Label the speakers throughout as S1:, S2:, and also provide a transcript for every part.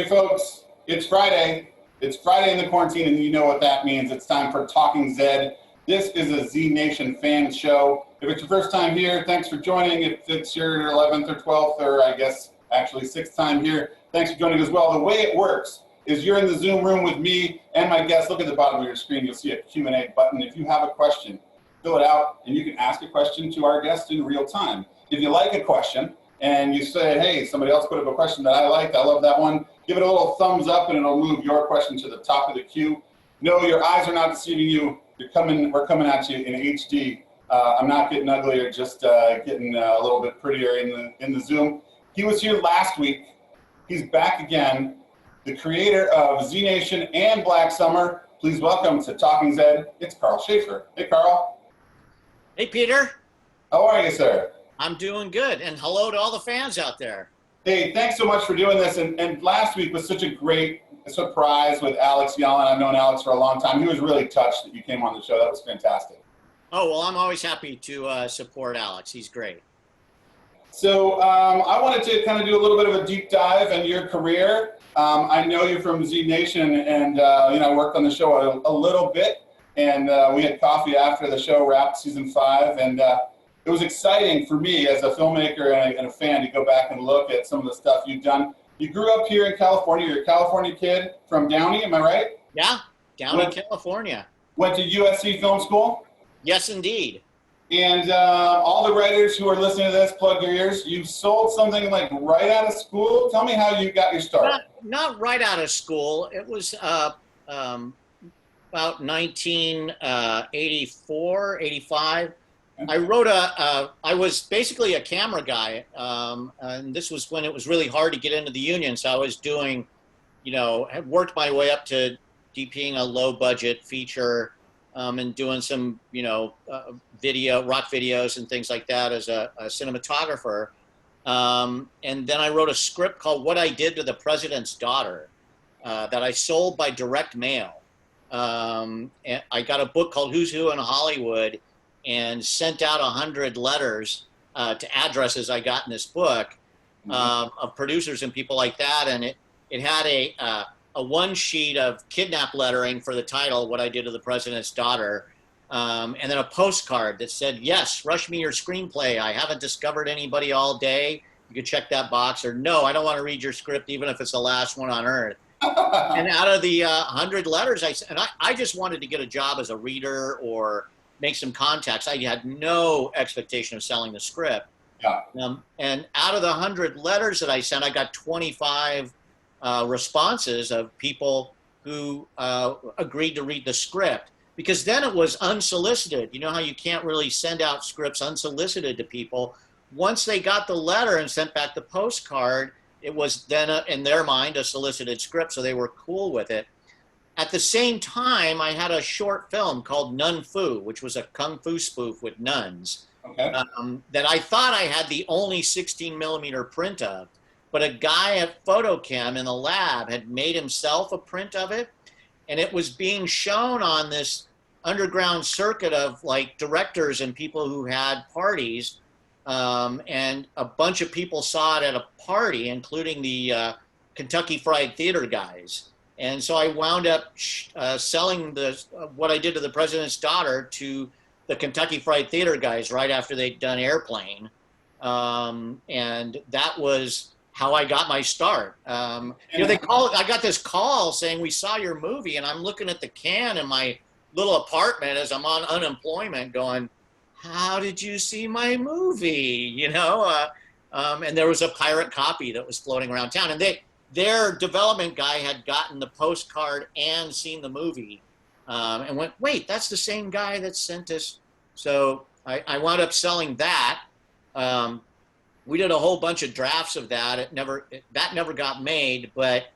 S1: folks, it's Friday. It's Friday in the quarantine, and you know what that means. It's time for Talking Zed. This is a Z Nation fan show. If it's your first time here, thanks for joining. If it's your 11th or 12th, or I guess actually 6th time here, thanks for joining as well. The way it works is you're in the Zoom room with me and my guest. Look at the bottom of your screen. You'll see a Q&A button. If you have a question, fill it out, and you can ask a question to our guest in real time. If you like a question, and you say, hey, somebody else put up a question that I liked, I love that one, give it a little thumbs up and it'll move your question to the top of the queue. No, your eyes are not deceiving you. We're coming at you in HD. I'm not getting uglier, just getting a little bit prettier in the Zoom. He was here last week. He's back again. The creator of Z Nation and Black Summer. Please welcome to Talking Zed, it's Karl Schaefer. Hey, Karl.
S2: Hey, Peter.
S1: How are you, sir?
S2: I'm doing good, and hello to all the fans out there.
S1: Hey, thanks so much for doing this. And last week was such a great surprise with Alex yelling. I've known Alex for a long time. He was really touched that you came on the show. That was fantastic.
S2: Oh, well, I'm always happy to support Alex. He's great.
S1: So I wanted to kind of do a little bit of a deep dive in your career. I know you from Z Nation, and I worked on the show a little bit, and we had coffee after the show wrapped season 5, and it was exciting for me as a filmmaker and a fan to go back and look at some of the stuff you've done. You grew up here in California. You're a California kid from Downey, am I right?
S2: Yeah, Downey, California.
S1: Went to USC Film School?
S2: Yes, indeed.
S1: And all the writers who are listening to this, plug your ears. You sold something like right out of school. Tell me how you got your start.
S2: Not right out of school. It was about 1984, 85. I wrote I was basically a camera guy, and this was when it was really hard to get into the union. So I was doing, had worked my way up to DPing a low budget feature, and doing some, rock videos and things like that as a cinematographer. And then I wrote a script called What I Did to the President's Daughter, that I sold by direct mail. And I got a book called Who's Who in Hollywood, and sent out 100 letters to addresses I got in this book, of producers and people like that. And it had a one sheet of kidnap lettering for the title, What I Did to the President's Daughter, and then a postcard that said, yes, rush me your screenplay. I haven't discovered anybody all day. You could check that box. Or no, I don't want to read your script, even if it's the last one on earth. And out of the 100 letters, I just wanted to get a job as a reader or make some contacts. I had no expectation of selling the script.
S1: Yeah.
S2: And out of the 100 letters that I sent, I got 25 responses of people who agreed to read the script. Because then it was unsolicited. You know how you can't really send out scripts unsolicited to people. Once they got the letter and sent back the postcard, it was then, in their mind, a solicited script, so they were cool with it. At the same time, I had a short film called Nun Fu, which was a kung fu spoof with nuns,
S1: okay.
S2: That I thought I had the only 16 millimeter print of, but a guy at Photochem in the lab had made himself a print of it, and it was being shown on this underground circuit of like directors and people who had parties, and a bunch of people saw it at a party, including the Kentucky Fried Theater guys. And so I wound up selling What I Did to the President's Daughter to the Kentucky Fried Theater guys right after they'd done Airplane. And that was how I got my start. I got this call saying, we saw your movie, and I'm looking at the can in my little apartment as I'm on unemployment going, how did you see my movie? And there was a pirate copy that was floating around town, and their development guy had gotten the postcard and seen the movie, and went, wait, that's the same guy that sent us. So I wound up selling that. We did a whole bunch of drafts of that. That never got made, but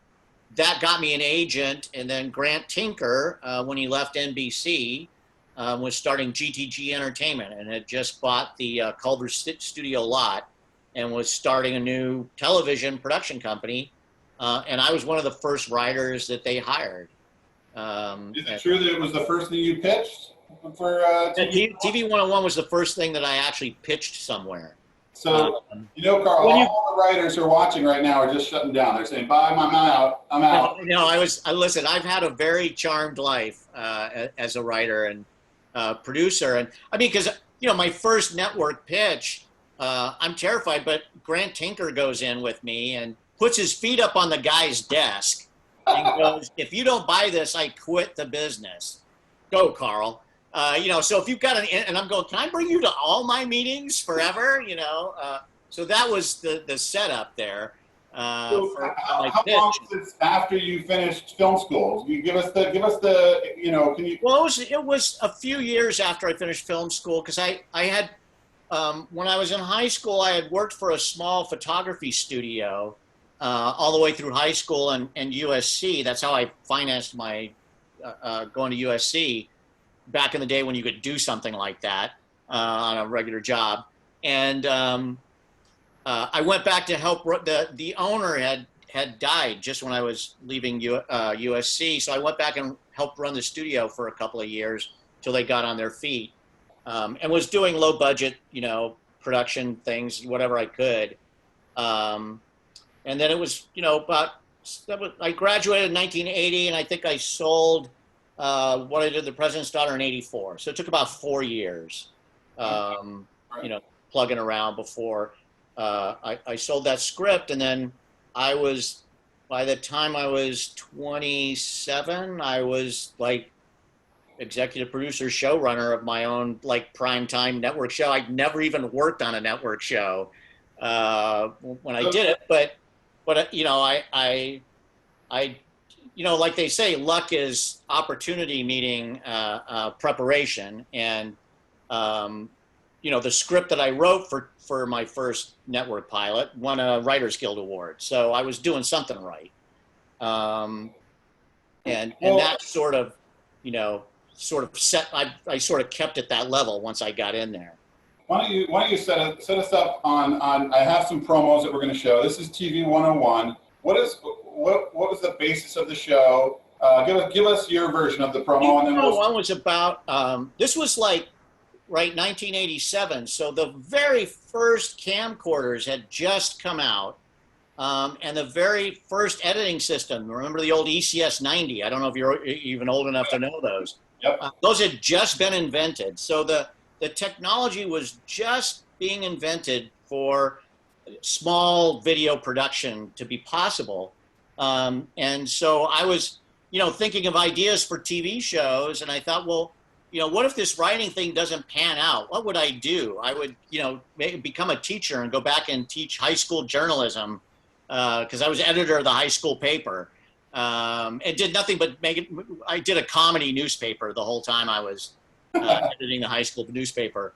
S2: that got me an agent. And then Grant Tinker, when he left NBC, was starting GTG Entertainment and had just bought the Culver Studio lot and was starting a new television production company. And I was one of the first writers that they hired.
S1: Is it true that it was the first thing you pitched for TV?
S2: TV 101 was the first thing that I actually pitched somewhere.
S1: So, Karl, all the writers who are watching right now are just shutting down. They're saying, bye, I'm out. I'm out.
S2: Listen, I've had a very charmed life as a writer and producer. And I mean, because, my first network pitch, I'm terrified, but Grant Tinker goes in with me and puts his feet up on the guy's desk and goes, if you don't buy this, I quit the business. Go, Karl. So if you've got and I'm going, can I bring you to all my meetings forever? So that was the setup there.
S1: How long was it after you finished film school? You give us the, can you?
S2: Well, it was a few years after I finished film school, because I had, when I was in high school, I had worked for a small photography studio all the way through high school and USC. That's how I financed my going to USC back in the day when you could do something like that on a regular job. And I went back to help. The owner had died just when I was leaving USC. So I went back and helped run the studio for a couple of years till they got on their feet, and was doing low budget, production things, whatever I could. And then it was, I graduated in 1980, and I think I sold what I did, The President's Daughter, in 84. So it took about 4 years, plugging around before I sold that script. And then by the time I was 27, I was like executive producer, showrunner of my own primetime network show. I'd never even worked on a network show when I did it, but I like they say, luck is opportunity meeting preparation. And, the script that I wrote for my first network pilot won a Writers Guild Award. So I was doing something right. And that sort of set, I sort of kept at that level once I got in there.
S1: Why don't you set us up on, I have some promos that we're going to show. This is TV 101. What was the basis of the show? Give us your version of the promo. And then
S2: one was about, this was 1987. So the very first camcorders had just come out. And the very first editing system, remember the old ECS 90? I don't know if you're even old enough to know those.
S1: Yep.
S2: Those had just been invented. So the technology was just being invented for small video production to be possible. And so I was, thinking of ideas for TV shows, and I thought, well, what if this writing thing doesn't pan out? What would I do? I would, maybe become a teacher and go back and teach high school journalism, because I was editor of the high school paper. It did nothing but I did a comedy newspaper the whole time I was editing the high school newspaper.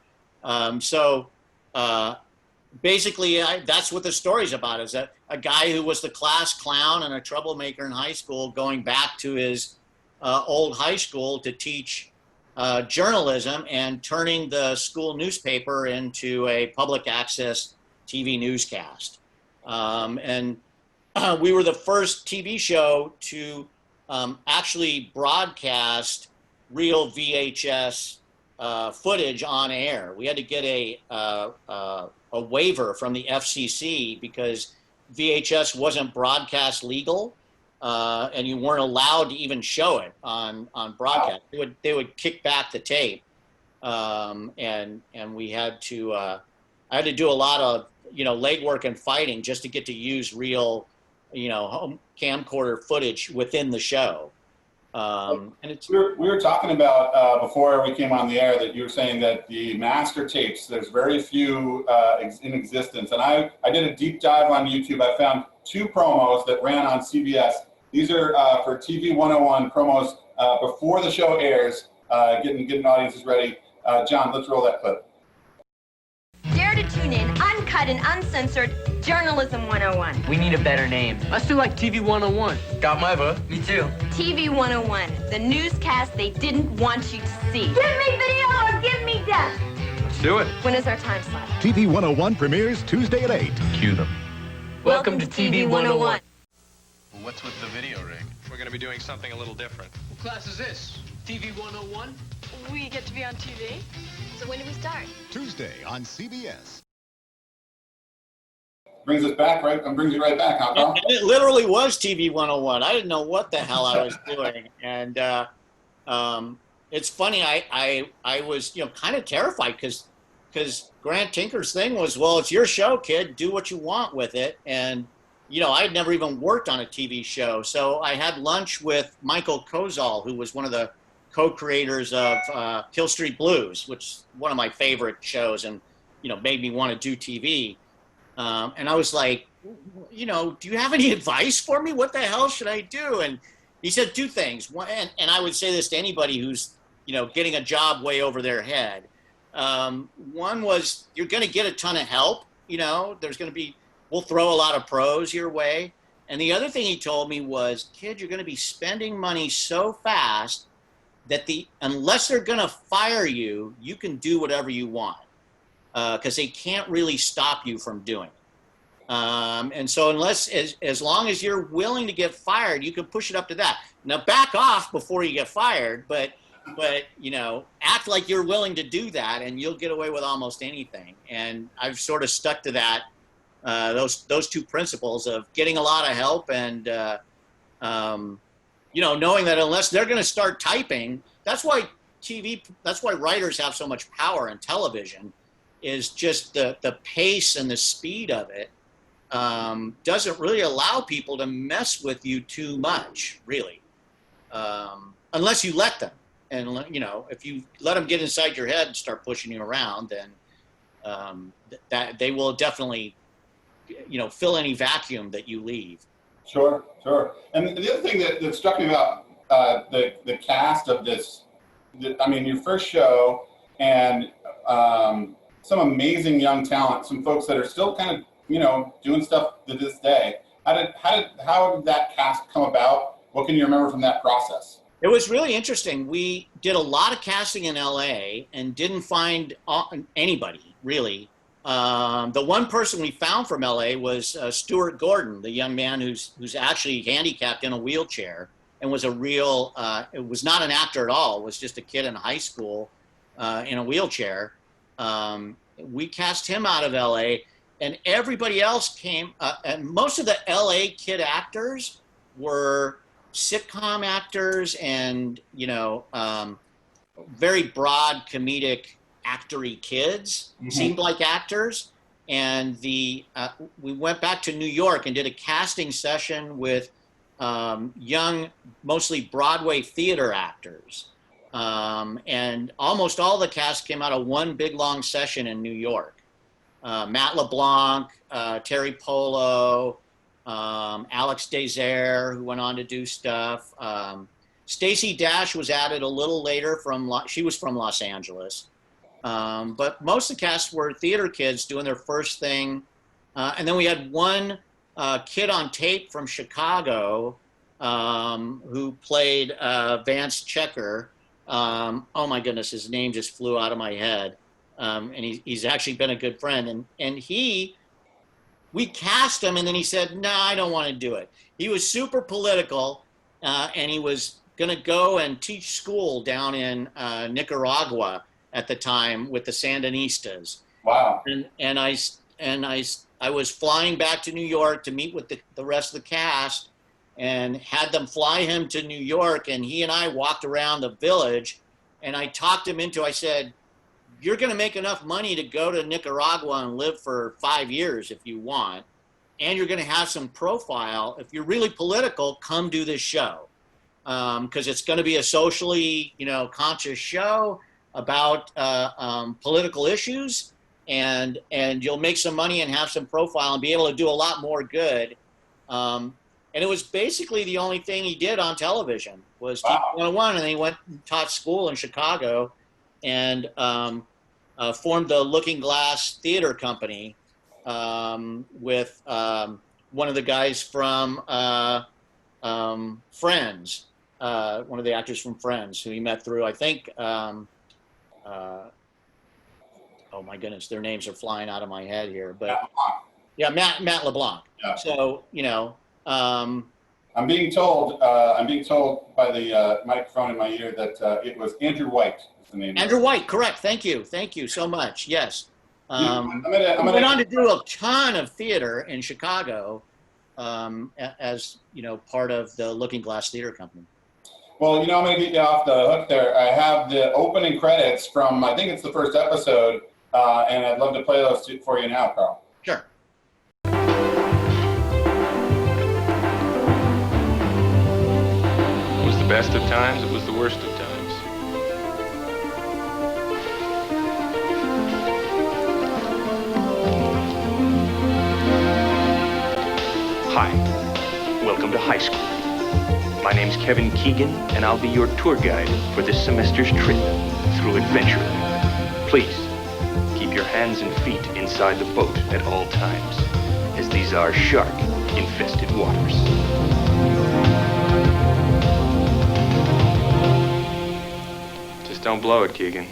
S2: Basically, that's what the story's about, is a guy who was the class clown and a troublemaker in high school going back to his old high school to teach journalism and turning the school newspaper into a public access TV newscast. And we were the first TV show to actually broadcast real VHS footage on air. We had to get a waiver from the FCC because VHS wasn't broadcast legal, and you weren't allowed to even show it on broadcast. Wow. They would kick back the tape, and we had to. I had to do a lot of legwork and fighting just to get to use real, home camcorder footage within the show. And
S1: we were talking about before we came on the air that you were saying that the master tapes, there's very few in existence. And I did a deep dive on YouTube. I found 2 promos that ran on CBS. These are for TV 101 promos before the show airs, getting audiences ready. John, let's roll that clip.
S3: Dare to tune in, uncut and uncensored, Journalism 101.
S4: We need a better name. Let's do like TV 101. Got my vote. Me too.
S3: TV 101, the newscast they didn't want you to see. Give me video or give me death.
S4: Let's do it.
S3: When is our time slot?
S5: TV 101 premieres Tuesday at 8.
S4: Cue them.
S3: Welcome to TV 101.
S6: Well, what's with the video rig? We're going to be doing something a little different.
S4: What class is this? TV 101?
S7: We get to be on TV? So when do we start?
S5: Tuesday on CBS.
S1: brings us back, right? Brings you right back, huh, Karl?
S2: And it literally was TV 101. I didn't know what the hell I was doing. And it's funny, I was, kind of terrified because Grant Tinker's thing was, well, it's your show, kid. Do what you want with it. And, I had never even worked on a TV show. So I had lunch with Michael Kozal, who was one of the co-creators of Kill Street Blues, which is one of my favorite shows and, made me want to do TV. And I was like, do you have any advice for me? What the hell should I do? And he said two things. One, and I would say this to anybody who's, getting a job way over their head. One was, you're going to get a ton of help. We'll throw a lot of pros your way. And the other thing he told me was, kid, you're going to be spending money so fast that unless they're going to fire you, you can do whatever you want. Because they can't really stop you from doing it. And so as long as you're willing to get fired, you can push it up to that. Now back off before you get fired, but act like you're willing to do that and you'll get away with almost anything. And I've sort of stuck to that, those two principles of getting a lot of help and, knowing that unless they're going to start typing, that's why writers have so much power in television. Is just the pace and the speed of it doesn't really allow people to mess with you too much, really, unless you let them. And, if you let them get inside your head and start pushing you around, then that they will definitely, fill any vacuum that you leave.
S1: Sure. And the other thing that struck me about the cast of this, your first show and some amazing young talent, some folks that are still kind of, doing stuff to this day. How did that cast come about? What can you remember from that process?
S2: It was really interesting. We did a lot of casting in LA and didn't find anybody, really. The one person we found from LA was Stuart Gordon, the young man who's actually handicapped in a wheelchair and was it was not an actor at all. It was just a kid in high school in a wheelchair. We cast him out of LA, and everybody else came, and most of the LA kid actors were sitcom actors and, very broad comedic actory kids, seemed like actors. And we went back to New York and did a casting session with young, mostly Broadway theater actors. And almost all the cast came out of one big long session in New York. Matt LeBlanc, Terry Polo, Alex Desert, who went on to do stuff. Stacey Dash was added a little later she was from Los Angeles. But most of the cast were theater kids doing their first thing. And then we had one kid on tape from Chicago who played Vance Checker. Oh my goodness, his name just flew out of my head. And he's actually been a good friend. And we cast him, and then he said, no, I don't want to do it. He was super political, and he was going to go and teach school down in Nicaragua at the time with the Sandinistas.
S1: Wow.
S2: And I was flying back to New York to meet with the rest of the cast and had them fly him to New York, and he and I walked around the village, and I talked him into, I said, you're going to make enough money to go to Nicaragua and live for 5 years if you want, and you're going to have some profile. If you're really political, come do this show, because it's going to be a socially, conscious show about political issues, and you'll make some money and have some profile and be able to do a lot more good. And it was basically the only thing he did on television was TV 101, and then he went and taught school in Chicago and formed the Looking Glass Theater Company with one of the guys from Friends, one of the actors from Friends who he met through, I think, oh my goodness, their names are flying out of my head here, but Matt LeBlanc.
S1: Yeah.
S2: So,
S1: I'm being told by the microphone in my ear that it was Andrew White is the name.
S2: Andrew White, correct. Thank you so much. Yes. Went on to do a ton of theater in Chicago as, part of the Looking Glass Theater Company.
S1: Well, I'm going to get you off the hook there. I have the opening credits from, I think it's the first episode, and I'd love to play those for you now, Karl.
S2: Sure.
S6: It was the best of times, it was the worst of times.
S7: Hi, welcome to high school. My name's Kevin Keegan, and I'll be your tour guide for this semester's trip through Adventureland. Please, keep your hands and feet inside the boat at all times, as these are shark-infested waters.
S6: Just don't blow it, Keegan.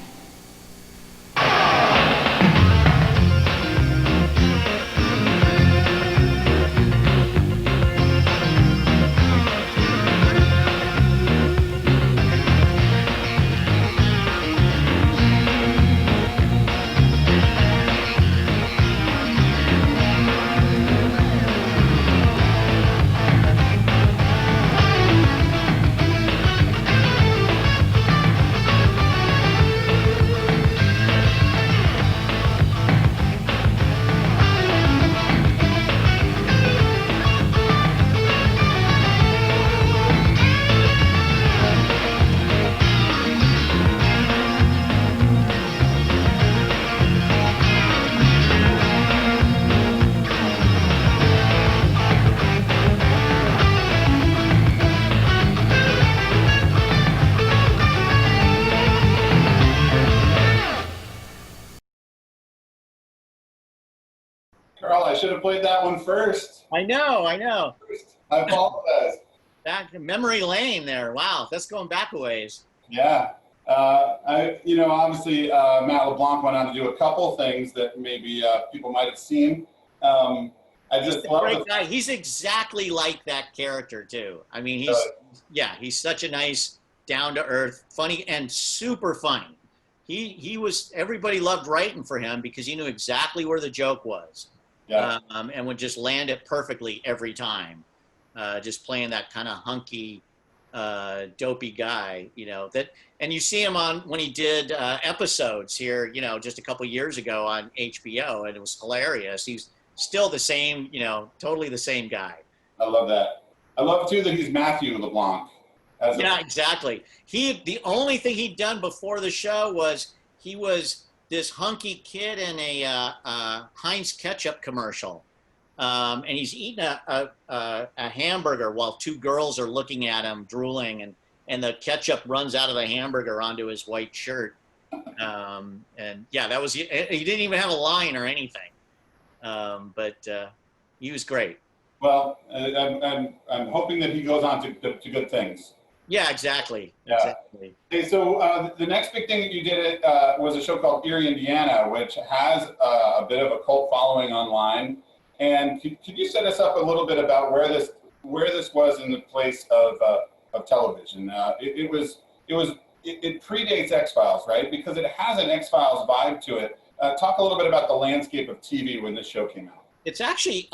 S1: Karl, I should have played that one first.
S2: I know.
S1: I apologize.
S2: Back to memory lane there. Wow, that's going back a ways.
S1: Yeah. Obviously, Matt LeBlanc went on to do a couple things that maybe people might have seen. I just
S2: He's a great guy. He's exactly like that character too. I mean, he's such a nice, down-to-earth, funny, and super funny. He was, everybody loved writing for him because he knew exactly where the joke was.
S1: Yeah.
S2: And would just land it perfectly every time. Just playing that kind of hunky, dopey guy, and you see him on when he did episodes here, just a couple years ago on HBO, and it was hilarious. He's still the same, totally the same guy.
S1: I love that. I love too that he's Matthew LeBlanc.
S2: Exactly. The only thing he'd done before the show was he was this hunky kid in a Heinz ketchup commercial. And he's eating a hamburger while two girls are looking at him drooling, and the ketchup runs out of the hamburger onto his white shirt. That was, he didn't even have a line or anything. But he was great.
S1: Well, I'm hoping that he goes on to good things.
S2: Yeah, exactly.
S1: Yeah.
S2: Exactly.
S1: Okay, so the next big thing that you did was a show called Erie, Indiana, which has a bit of a cult following online. And could you set us up a little bit about where this was in the place of television? It predates X-Files, right? Because it has an X-Files vibe to it. Talk a little bit about the landscape of TV when this show came out.
S2: It's actually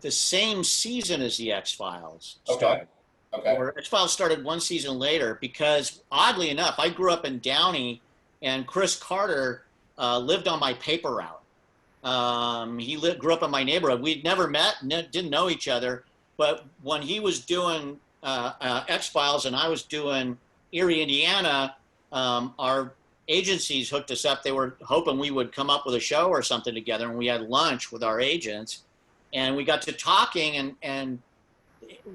S2: the same season as the X-Files started.
S1: Okay.
S2: Or X-Files started one season later because, oddly enough, I grew up in Downey, and Chris Carter lived on my paper route. He grew up in my neighborhood. We'd never met, didn't know each other, but when he was doing X-Files and I was doing Erie, Indiana, our agencies hooked us up. They were hoping we would come up with a show or something together, and we had lunch with our agents, and we got to talking, and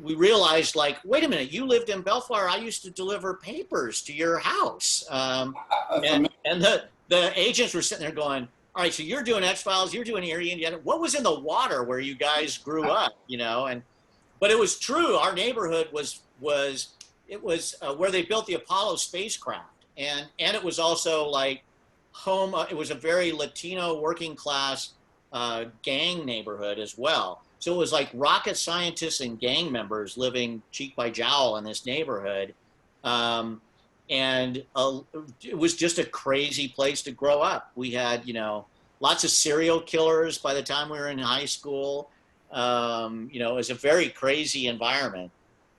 S2: we realized, like, wait a minute, you lived in Bellflower. I used to deliver papers to your house. And the agents were sitting there going, all right, so you're doing X-Files, you're doing Erie, Indiana. What was in the water where you guys grew up, But it was true. Our neighborhood was where they built the Apollo spacecraft. And it was also like home. It was a very Latino working class gang neighborhood as well. So it was like rocket scientists and gang members living cheek by jowl in this neighborhood. and it was just a crazy place to grow up. We had, lots of serial killers by the time we were in high school. It was a very crazy environment.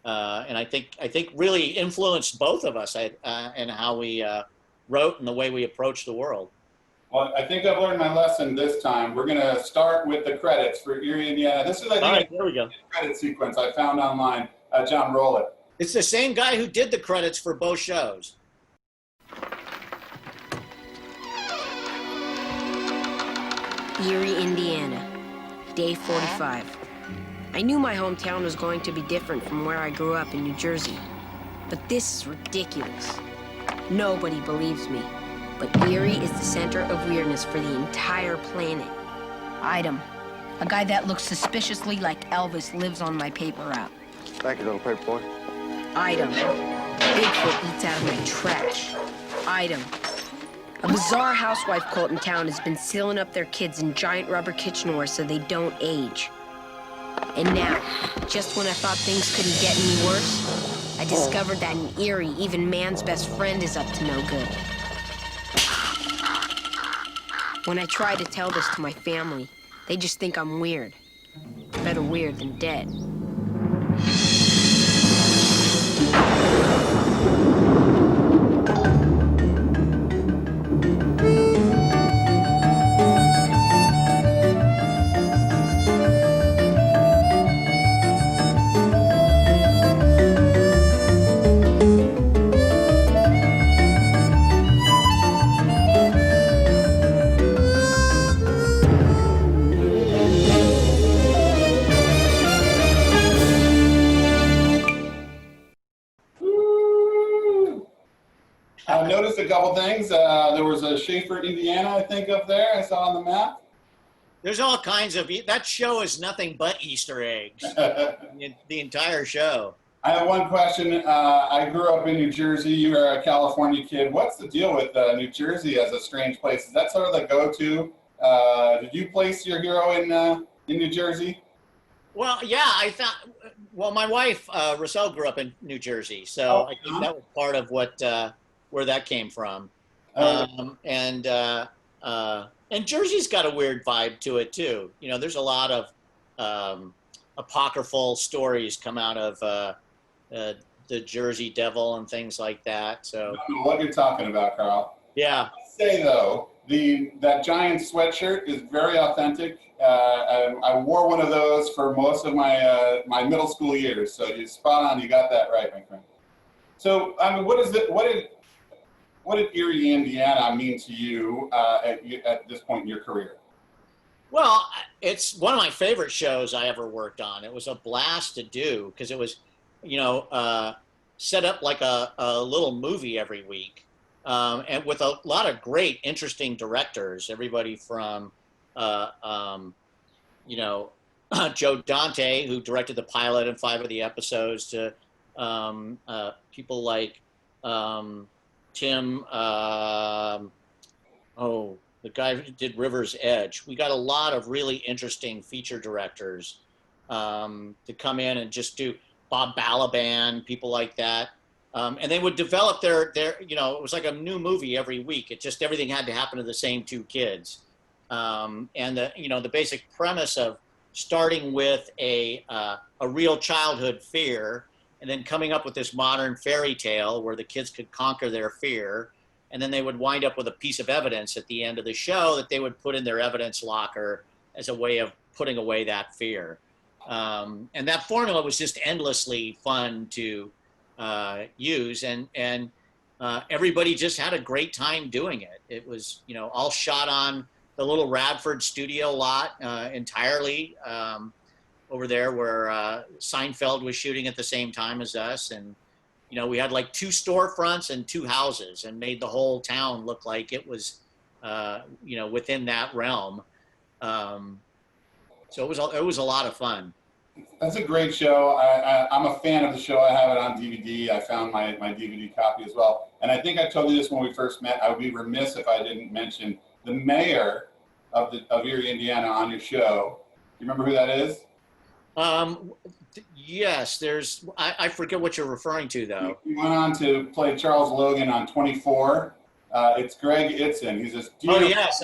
S2: And I think really influenced both of us and how we wrote and the way we approached the world.
S1: Well, I think I've learned my lesson this time. We're going to start with the credits for Erie, Indiana. This is, I think,
S2: all right, here we go.
S1: Credit sequence I found online. John, roll it.
S2: It's the same guy who did the credits for both shows.
S8: Erie, Indiana, day 45. I knew my hometown was going to be different from where I grew up in New Jersey. But this is ridiculous. Nobody believes me. But Erie is the center of weirdness for the entire planet.
S9: Item. A guy that looks suspiciously like Elvis lives on my paper route.
S6: Thank you, little paper boy.
S8: Item. Bigfoot eats out of my trash. Item. A bizarre housewife cult in town has been sealing up their kids in giant rubber kitchenware so they don't age. And now, just when I thought things couldn't get any worse, I discovered that in Erie, even man's best friend is up to no good. When I try to tell this to my family, they just think I'm weird. Better weird than dead.
S1: I noticed a couple things. There was a Schaefer, Indiana, I think, up there. I saw on the map.
S2: There's all kinds of, that show is nothing but Easter eggs. The entire show.
S1: I have one question. I grew up in New Jersey. You are a California kid. What's the deal with New Jersey as a strange place? Is that sort of the go-to? Did you place your hero in New Jersey?
S2: Well, yeah, my wife, Rousseau, grew up in New Jersey. So I think that was part of where that came from. And Jersey's got a weird vibe to it too. There's a lot of apocryphal stories come out of the Jersey Devil and things like that. So
S1: I don't know what you're talking about, Karl.
S2: Yeah.
S1: I say though, that giant sweatshirt is very authentic. I wore one of those for most of my middle school years. So you're spot on. You got that right, my friend. So I mean, what did Erie, Indiana mean to you at this point in your career?
S2: Well, it's one of my favorite shows I ever worked on. It was a blast to do because it was, set up like a little movie every week, and with a lot of great, interesting directors. Everybody from, Joe Dante, who directed the pilot and 5 of the episodes, to people like Tim. The guy who did River's Edge. We got a lot of really interesting feature directors to come in and just do Bob Balaban, people like that. And they would develop their, it was like a new movie every week. Everything had to happen to the same 2 kids. And the basic premise of starting with a real childhood fear and then coming up with this modern fairy tale where the kids could conquer their fear. And then they would wind up with a piece of evidence at the end of the show that they would put in their evidence locker as a way of putting away that fear. And that formula was just endlessly fun to use. And everybody just had a great time doing it. It was, all shot on the little Radford studio lot entirely over there where Seinfeld was shooting at the same time as us. And we had like 2 storefronts and 2 houses and made the whole town look like it was, within that realm. So it was a lot of fun.
S1: That's a great show. I'm a fan of the show. I have it on DVD. I found my DVD copy as well. And I think I told you this when we first met. I would be remiss if I didn't mention the mayor of Erie, Indiana on your show. Do you remember who that is?
S2: Yes, there's. I forget what you're referring to, though.
S1: He went on to play Charles Logan on 24. It's Greg Itzen. He's this dear,
S2: yes,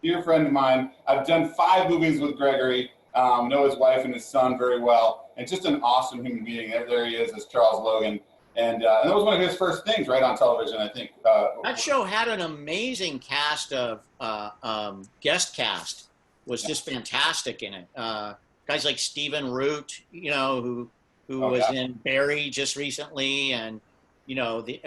S1: dear friend of mine. I've done 5 movies with Gregory. Know his wife and his son very well, and just an awesome human being. There he is as Charles Logan, and that was one of his first things, right, on television, I think.
S2: That show had an amazing cast of guest cast. Was just fantastic in it. Guys like Stephen Root, who was in Barry just recently, and the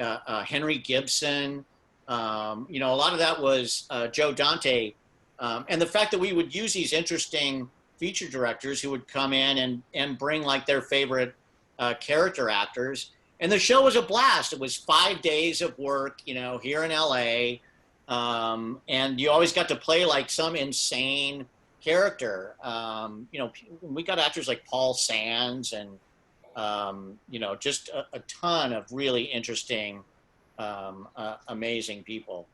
S2: Henry Gibson. A lot of that was Joe Dante, and the fact that we would use these interesting feature directors who would come in and bring like their favorite character actors. And the show was a blast. It was 5 days of work, here in LA. And you always got to play like some insane character. We got actors like Paul Sands and, just a ton of really interesting, amazing people.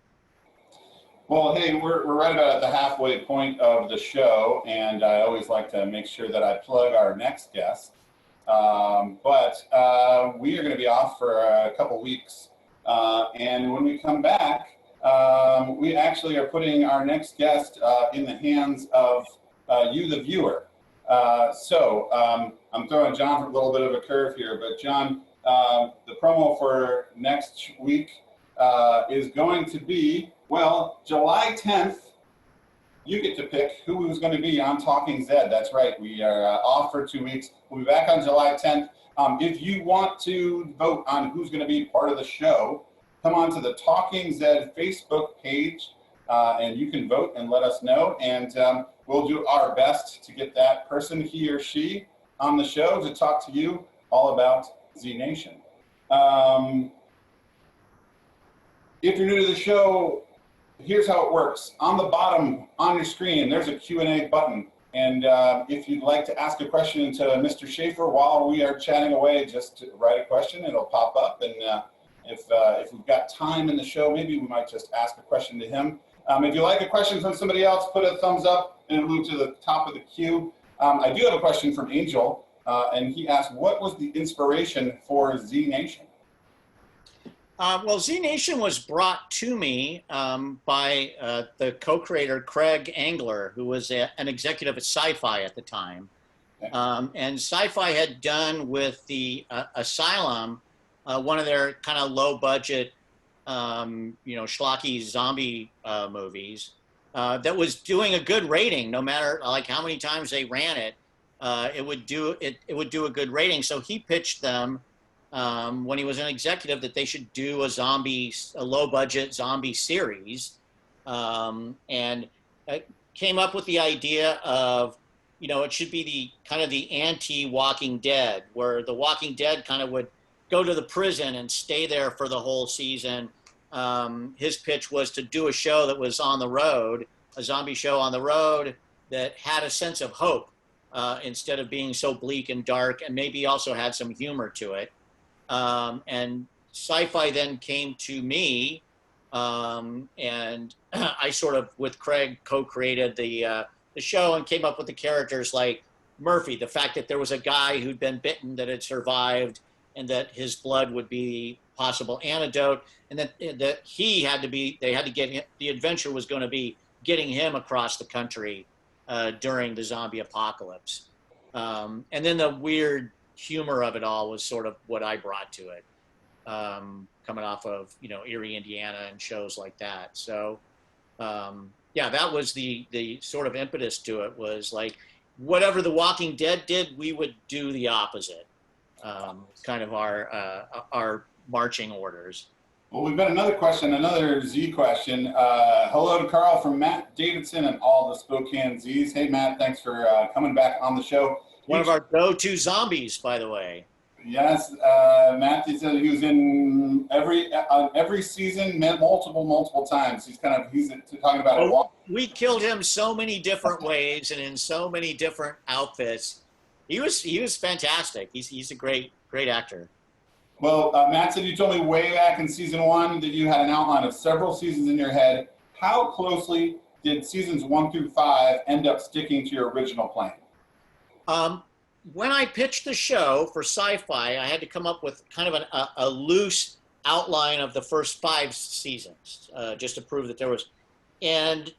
S1: Well, hey, we're right about at the halfway point of the show, and I always like to make sure that I plug our next guest. But we are going to be off for a couple weeks, and when we come back, we actually are putting our next guest in the hands of you, the viewer. So I'm throwing John a little bit of a curve here, but John, the promo for next week is going to be, well, July 10th, you get to pick who is going to be on Talking Zed. That's right. We are off for 2 weeks. We'll be back on July 10th. If you want to vote on who's going to be part of the show, come on to the Talking Zed Facebook page, and you can vote and let us know. And we'll do our best to get that person, he or she, on the show to talk to you all about Z Nation. If you're new to the show, here's how it works. On the bottom on your screen, there's a Q&A button. And if you'd like to ask a question to Mr. Schaefer while we are chatting away, just write a question. It'll pop up. And if we've got time in the show, maybe we might just ask a question to him. If you like a question from somebody else, put a thumbs up and move to the top of the queue. I do have a question from Angel, and he asked, what was the inspiration for Z Nation?
S2: Well, Z Nation was brought to me by the co-creator Craig Angler, who was an executive at Sci-Fi at the time. And Sci-Fi had done with the Asylum one of their kind of low-budget, schlocky zombie movies that was doing a good rating. No matter like how many times they ran it, it would do a good rating. So he pitched them. When he was an executive, that they should do a low-budget zombie series, and came up with the idea of, it should be the kind of the anti-Walking Dead, where the Walking Dead kind of would go to the prison and stay there for the whole season. His pitch was to do a show that was on the road, a zombie show on the road that had a sense of hope instead of being so bleak and dark, and maybe also had some humor to it. And Sci-Fi then came to me, and I sort of, with Craig, co-created the show and came up with the characters like Murphy, the fact that there was a guy who'd been bitten that had survived and that his blood would be possible antidote, and that they had to get him, the adventure was going to be getting him across the country during the zombie apocalypse. And then the weird humor of it all was sort of what I brought to it, coming off of Erie, Indiana, and shows like that. So that was the sort of impetus to it, was like whatever The Walking Dead did, we would do the opposite. Kind of our marching orders.
S1: Well, we've got another question, another Z question. Hello to Karl from Matt Davidson and all the Spokane Z's. Hey Matt, thanks for coming back on the show.
S2: One of our go-to zombies, by the way.
S1: Yes, Matt, he said he was in every season, multiple times. He's talking about it.
S2: We killed him so many different ways and in so many different outfits. He was fantastic. He's a great actor.
S1: Well, Matt said you told me way back in season 1 that you had an outline of several seasons in your head. How closely did seasons 1 through 5 end up sticking to your original plan?
S2: when I pitched the show for Sci-Fi, I had to come up with kind of a loose outline of the first 5 seasons, just to prove that there was, and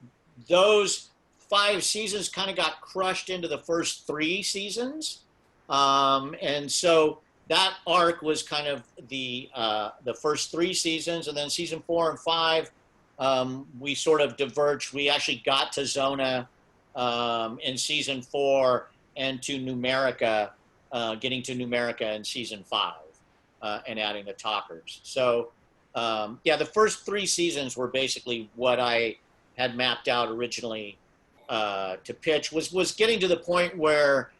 S2: those 5 seasons kind of got crushed into the first 3 seasons, and so that arc was kind of the first 3 seasons, and then season 4 and 5, we sort of diverged. We actually got to Zona in season 4 and to Numerica, getting to Numerica in season 5 and adding the talkers. So yeah, the first 3 seasons were basically what I had mapped out originally to pitch. Was getting to the point where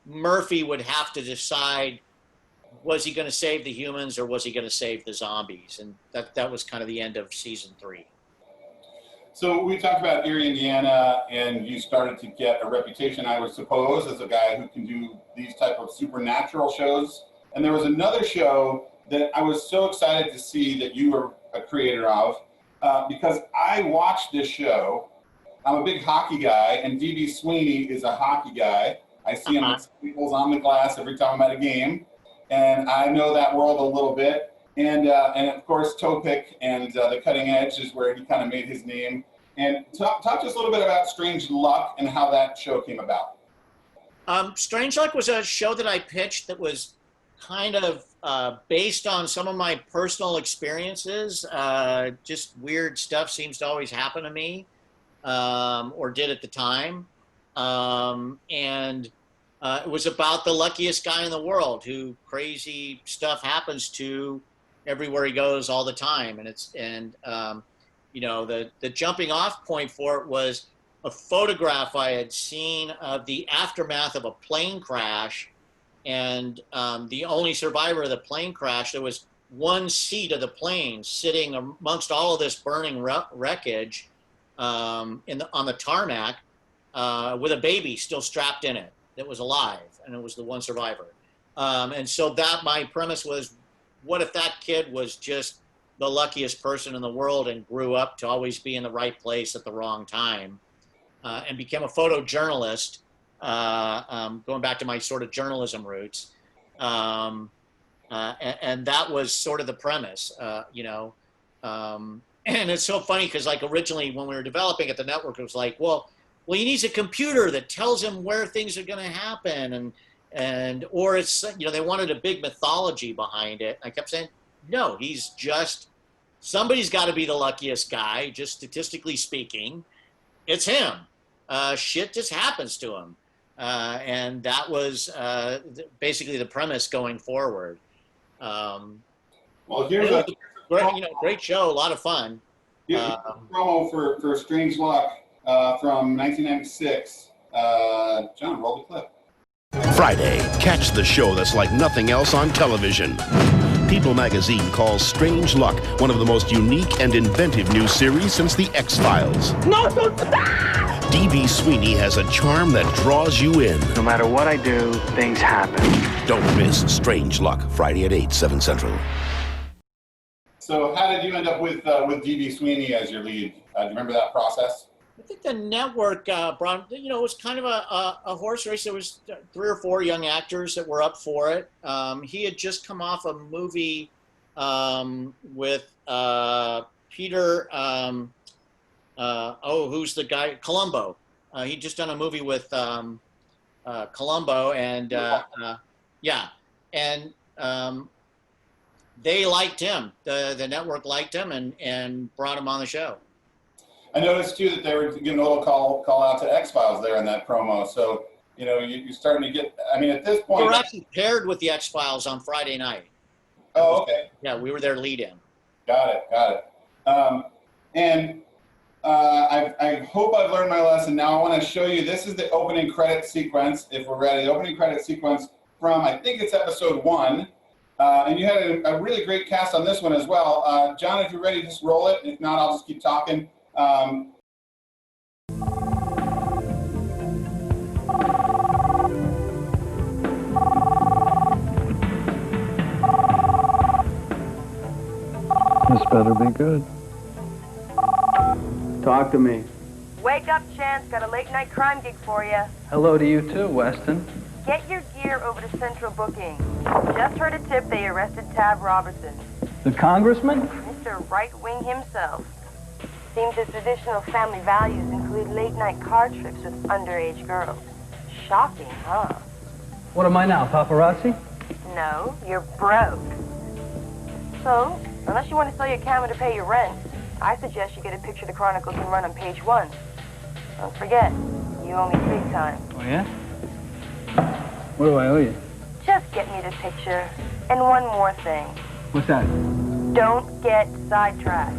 S2: Murphy would have to decide, was he going to save the humans or was he going to save the zombies? And that was kind of the end of season 3.
S1: So we talked about Erie, Indiana, and you started to get a reputation, I would suppose, as a guy who can do these type of supernatural shows. And there was another show that I was so excited to see that you were a creator of, because I watched this show. I'm a big hockey guy, and D.B. Sweeney is a hockey guy. I see him with staples on the glass every time I'm at a game, and I know that world a little bit. And of course, Topic and The Cutting Edge is where he kind of made his name. And talk to us a little bit about Strange Luck and how that show came about.
S2: Strange Luck was a show that I pitched that was kind of based on some of my personal experiences. Just weird stuff seems to always happen to me, or did at the time. And it was about the luckiest guy in the world who crazy stuff happens to everywhere he goes all the time. And you know, the jumping off point for it was a photograph I had seen of the aftermath of a plane crash. And the only survivor of the plane crash, there was one seat of the plane sitting amongst all of this burning wreckage on the tarmac with a baby still strapped in it that was alive, and it was the one survivor. And so that my premise was, what if that kid was just the luckiest person in the world and grew up to always be in the right place at the wrong time, and became a photojournalist, going back to my sort of journalism roots. And that was sort of the premise, you know. And it's so funny because, like, originally when we were developing at the network, it was like, well, he needs a computer that tells him where things are going to happen, or it's, you know, they wanted a big mythology behind it. I kept saying, no, he's just, somebody's got to be the luckiest guy, just statistically speaking. It's him. Shit just happens to him. And that was basically the premise going forward. Well,
S1: here's a
S2: great show, a lot of fun.
S1: Here's a promo for Strange Luck from 1996. John, roll the clip.
S10: Friday, catch the show that's like nothing else on television. People magazine calls Strange Luck one of the most unique and inventive new series since The X-Files.
S4: No, don't stop!
S10: D.B. Sweeney has a charm that draws you in.
S4: No matter what I do, things happen.
S10: Don't miss Strange Luck, Friday at 8, 7 Central.
S1: So how did you end up with D.B. Sweeney as your lead? Do you remember that process?
S2: I think the network brought, you know, it was kind of a horse race. There was 3 or 4 young actors that were up for it. He had just come off a movie with Peter, who's the guy? Columbo. He'd just done a movie with Columbo, and yeah, and they liked him. The network liked him and brought him on the show.
S1: I noticed too that they were giving a little call out to X-Files there in that promo. So, you know, you're starting to get, I mean, at this point.
S2: We were actually paired with the X-Files on Friday night.
S1: Oh, okay.
S2: Yeah, we were their lead-in.
S1: Got it. I hope I've learned my lesson. Now I want to show you, this is the opening credit sequence, if we're ready. The opening credit sequence from, I think it's episode 1. And you had a really great cast on this one as well. John, if you're ready, just roll it. If not, I'll just keep talking.
S11: This better be good. Talk to me.
S3: Wake up, Chance. Got a late night crime gig for you.
S11: Hello to you too, Weston. get your gear over to Central Booking. Just heard a tip they arrested Tab Robertson.
S4: The congressman?
S11: Mr. Right-Wing himself. Seems his traditional family values include late-night car trips with underage girls. Shocking, huh?
S4: What am I now, paparazzi?
S11: No, you're broke. So, unless you want to sell your camera to pay your rent, I suggest you get a picture the Chronicle can run on page 1. Don't forget, you owe me big time.
S4: Oh, yeah? What do I owe you?
S11: Just get me the picture. And one more thing.
S4: What's that?
S11: Don't get sidetracked.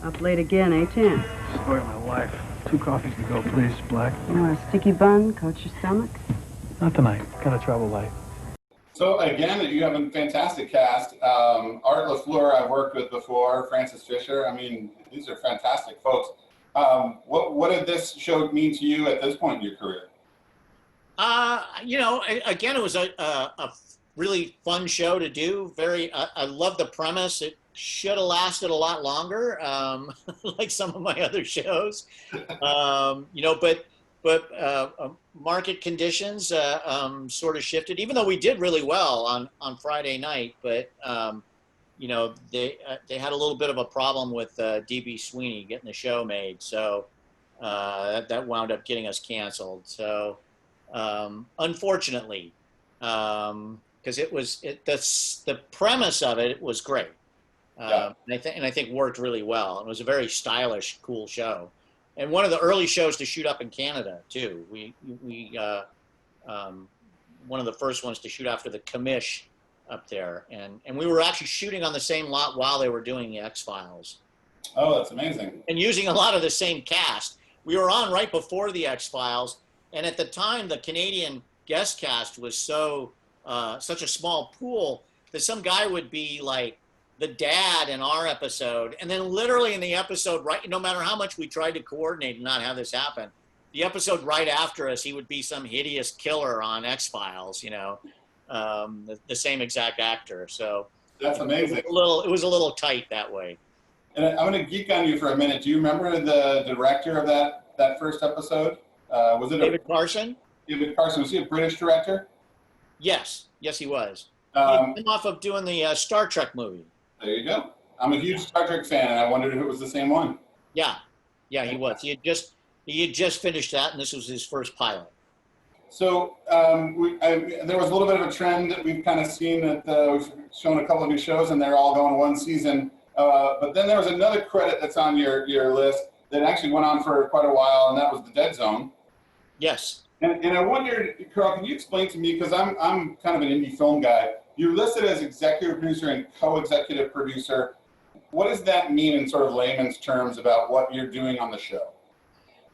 S12: Up late again, eh, Chance?
S4: Story of my life. 2 coffees to go, please, Black.
S12: You want a sticky bun, coat your stomach?
S4: Not tonight. Gotta travel light.
S1: So again, you have a fantastic cast. Art LaFleur I've worked with before, Francis Fisher. I mean, these are fantastic folks. What did this show mean to you at this point in your career?
S2: You know, again, it was a really fun show to do. I love the premise. It should have lasted a lot longer, like some of my other shows. You know, but market conditions sort of shifted, even though we did really well on Friday night. But you know, they had a little bit of a problem with DB Sweeney getting the show made, so that wound up getting us canceled. So unfortunately, because the premise of it was great.
S1: Yeah.
S2: And I think worked really well. It was a very stylish, cool show, and one of the early shows to shoot up in Canada too. We one of the first ones to shoot after the commish up there, and we were actually shooting on the same lot while they were doing the X-Files.
S1: Oh, that's amazing.
S2: And using a lot of the same cast. We were on right before the X-Files, and at the time the Canadian guest cast was such a small pool that some guy would be like the dad in our episode, and then literally in the episode, right, no matter how much we tried to coordinate and not have this happen, the episode right after us, he would be some hideous killer on X-Files, you know, the same exact actor. So
S1: that's amazing.
S2: It was a little tight that way.
S1: And I'm going to geek on you for a minute. Do you remember the director of that first episode? Was it
S2: David Carson?
S1: David Carson. Was he a British director?
S2: Yes, he was. He came off of doing the Star Trek movie.
S1: There you go. I'm a huge Star Trek fan, and I wondered if it was the same one.
S2: Yeah, he was. He had just finished that, and this was his first pilot.
S1: So there was a little bit of a trend that we've kind of seen that we've shown a couple of new shows, and they're all going one season. But then there was another credit that's on your list that actually went on for quite a while, and that was The Dead Zone.
S2: Yes.
S1: And I wondered, Karl, can you explain to me, because I'm kind of an indie film guy, you're listed as executive producer and co-executive producer. What does that mean in sort of layman's terms about what you're doing on the show?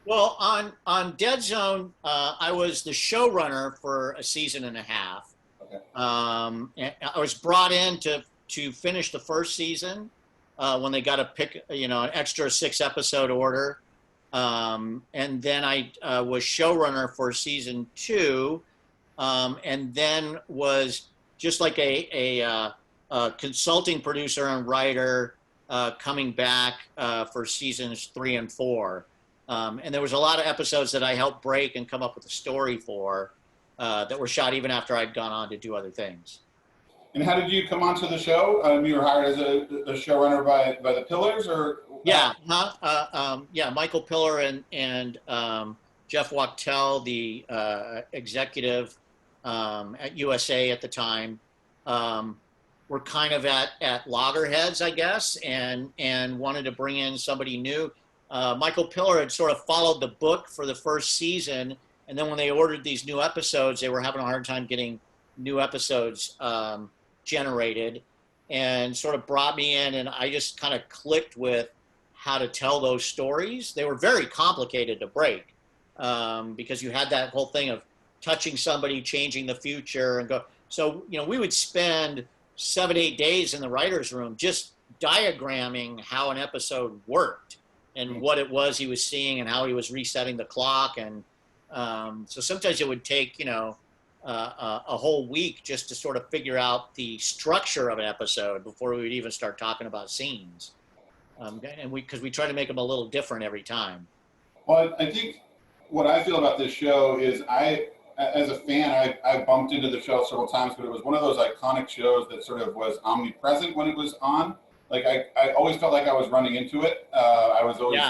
S2: Well, on Dead Zone, I was the showrunner for a season and a half.
S1: Okay.
S2: And I was brought in to finish the first season when they got to pick, an extra 6-episode order. And then I was showrunner for season 2, and then was just like a consulting producer and writer coming back for seasons 3 and 4. And there was a lot of episodes that I helped break and come up with a story for that were shot even after I'd gone on to do other things.
S1: And how did you come onto the show? You were hired as a showrunner by the Pillars, or?
S2: Yeah, Michael Pillar and Jeff Wachtel, the executive at USA at the time, were kind of at loggerheads, I guess, and wanted to bring in somebody new. Michael Pillar had sort of followed the book for the first season, and then when they ordered these new episodes, they were having a hard time getting new episodes generated, and sort of brought me in, and I just kind of clicked with how to tell those stories. They were very complicated to break because you had that whole thing of touching somebody, changing the future, and go. So, we would spend 7-8 days in the writer's room just diagramming how an episode worked and what it was he was seeing and how he was resetting the clock. And So sometimes it would take, a whole week just to sort of figure out the structure of an episode before we would even start talking about scenes. And because we try to make them a little different every time.
S1: Well, I think what I feel about this show is as a fan, I bumped into the show several times, but it was one of those iconic shows that sort of was omnipresent when it was on. Like I always felt like I was running into it. I was always,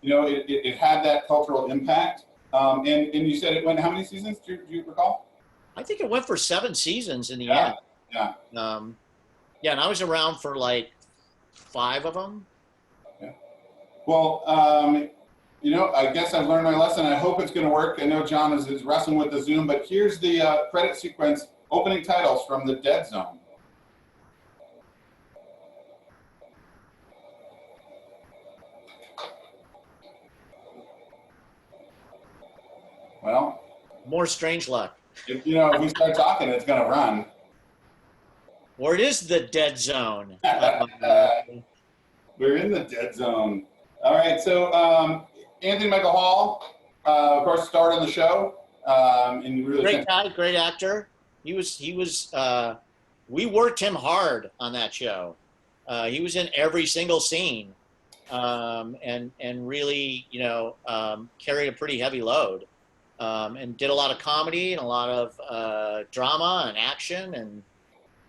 S1: it had that cultural impact. And you said it went, how many seasons do you recall?
S2: I think it went for 7 seasons in the end.
S1: Yeah.
S2: And I was around for like 5 of them.
S1: Yeah. Well, I guess I've learned my lesson. I hope it's going to work. I know John is wrestling with the Zoom, but here's the credit sequence opening titles from the Dead Zone. Well,
S2: more strange luck.
S1: If we start talking, it's going to run.
S2: Or it is the Dead Zone.
S1: We're in the Dead Zone. All right, so Anthony Michael Hall, of course, starred on the show. And really
S2: great guy, great actor. He was. We worked him hard on that show. He was in every single scene, and really, carried a pretty heavy load, and did a lot of comedy and a lot of drama and action, and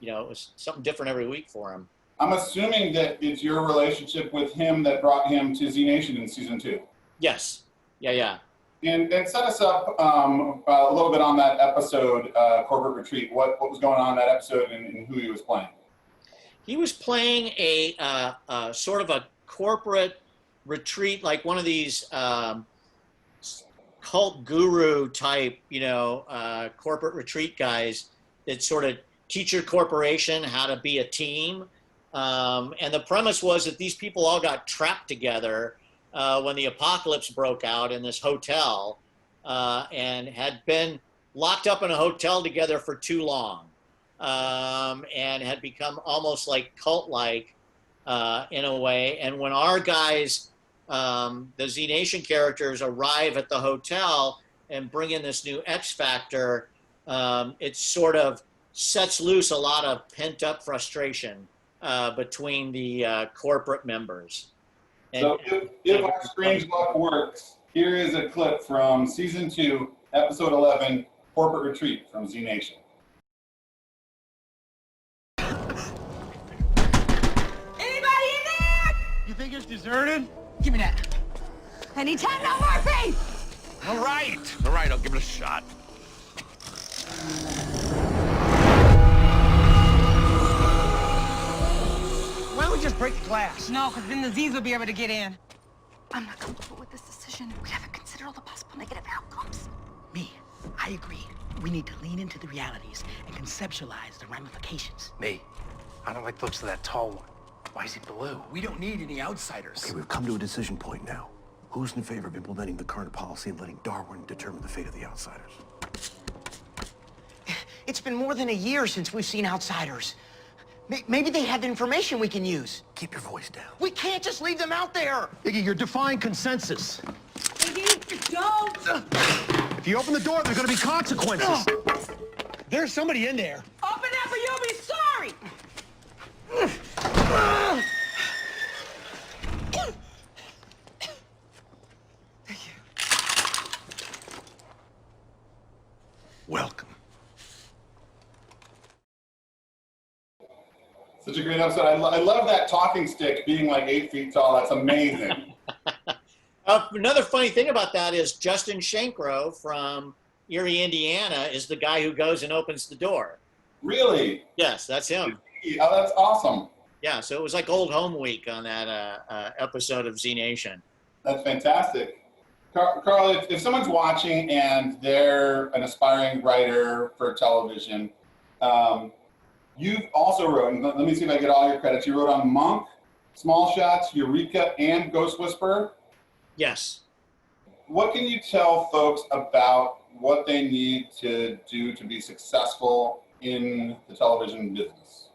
S2: it was something different every week for him.
S1: I'm assuming that it's your relationship with him that brought him to Z Nation in season 2.
S2: Yes. Yeah.
S1: And set us up a little bit on that episode, Corporate Retreat. What was going on in that episode and who he was playing?
S2: He was playing a sort of a corporate retreat, like one of these cult guru type, corporate retreat guys that sort of teach your corporation how to be a team. And the premise was that these people all got trapped together when the apocalypse broke out in this hotel, and had been locked up in a hotel together for too long, and had become almost like cult-like in a way. And when our guys, the Z Nation characters, arrive at the hotel and bring in this new X Factor, it sort of sets loose a lot of pent-up frustration between the corporate members.
S1: So if our strange luck works, here is a clip from season 2, episode 11, Corporate Retreat from Z Nation.
S13: Anybody in there?
S4: You think it's deserted?
S13: Give me that. Anytime, no morphine!
S4: All right, I'll give it a shot. Why don't we just break the glass?
S13: No, because then the Z's will be able to get in. I'm not comfortable with this decision. We haven't considered all the possible negative outcomes.
S14: Me, I agree. We need to lean into the realities and conceptualize the ramifications.
S4: Me, I don't like the looks of that tall one. Why is he blue?
S15: We don't need any outsiders.
S16: Okay, we've come to a decision point now. Who's in favor of implementing the current policy and letting Darwin determine the fate of the outsiders?
S14: It's been more than a year since we've seen outsiders. Maybe they have information we can use.
S16: Keep your voice down.
S14: We can't just leave them out there.
S15: Iggy, you're defying consensus.
S13: Iggy, don't!
S15: If you open the door, there's gonna be consequences.
S14: There's somebody in there.
S13: Open up or you'll be sorry!
S16: Welcome.
S1: Such a great episode. I love that talking stick being like 8 feet tall. That's amazing.
S2: Another funny thing about that is Justin Shankro from Erie, Indiana, is the guy who goes and opens the door.
S1: Really?
S2: Yes, that's him.
S1: Oh, that's awesome.
S2: Yeah, so it was like old home week on that episode of Z Nation.
S1: That's fantastic. Karl, if someone's watching and they're an aspiring writer for television, you've also wrote, and let me see if I get all your credits. You wrote on Monk, Small Shots, Eureka, and Ghost Whisperer.
S2: Yes.
S1: What can you tell folks about what they need to do to be successful in the television business?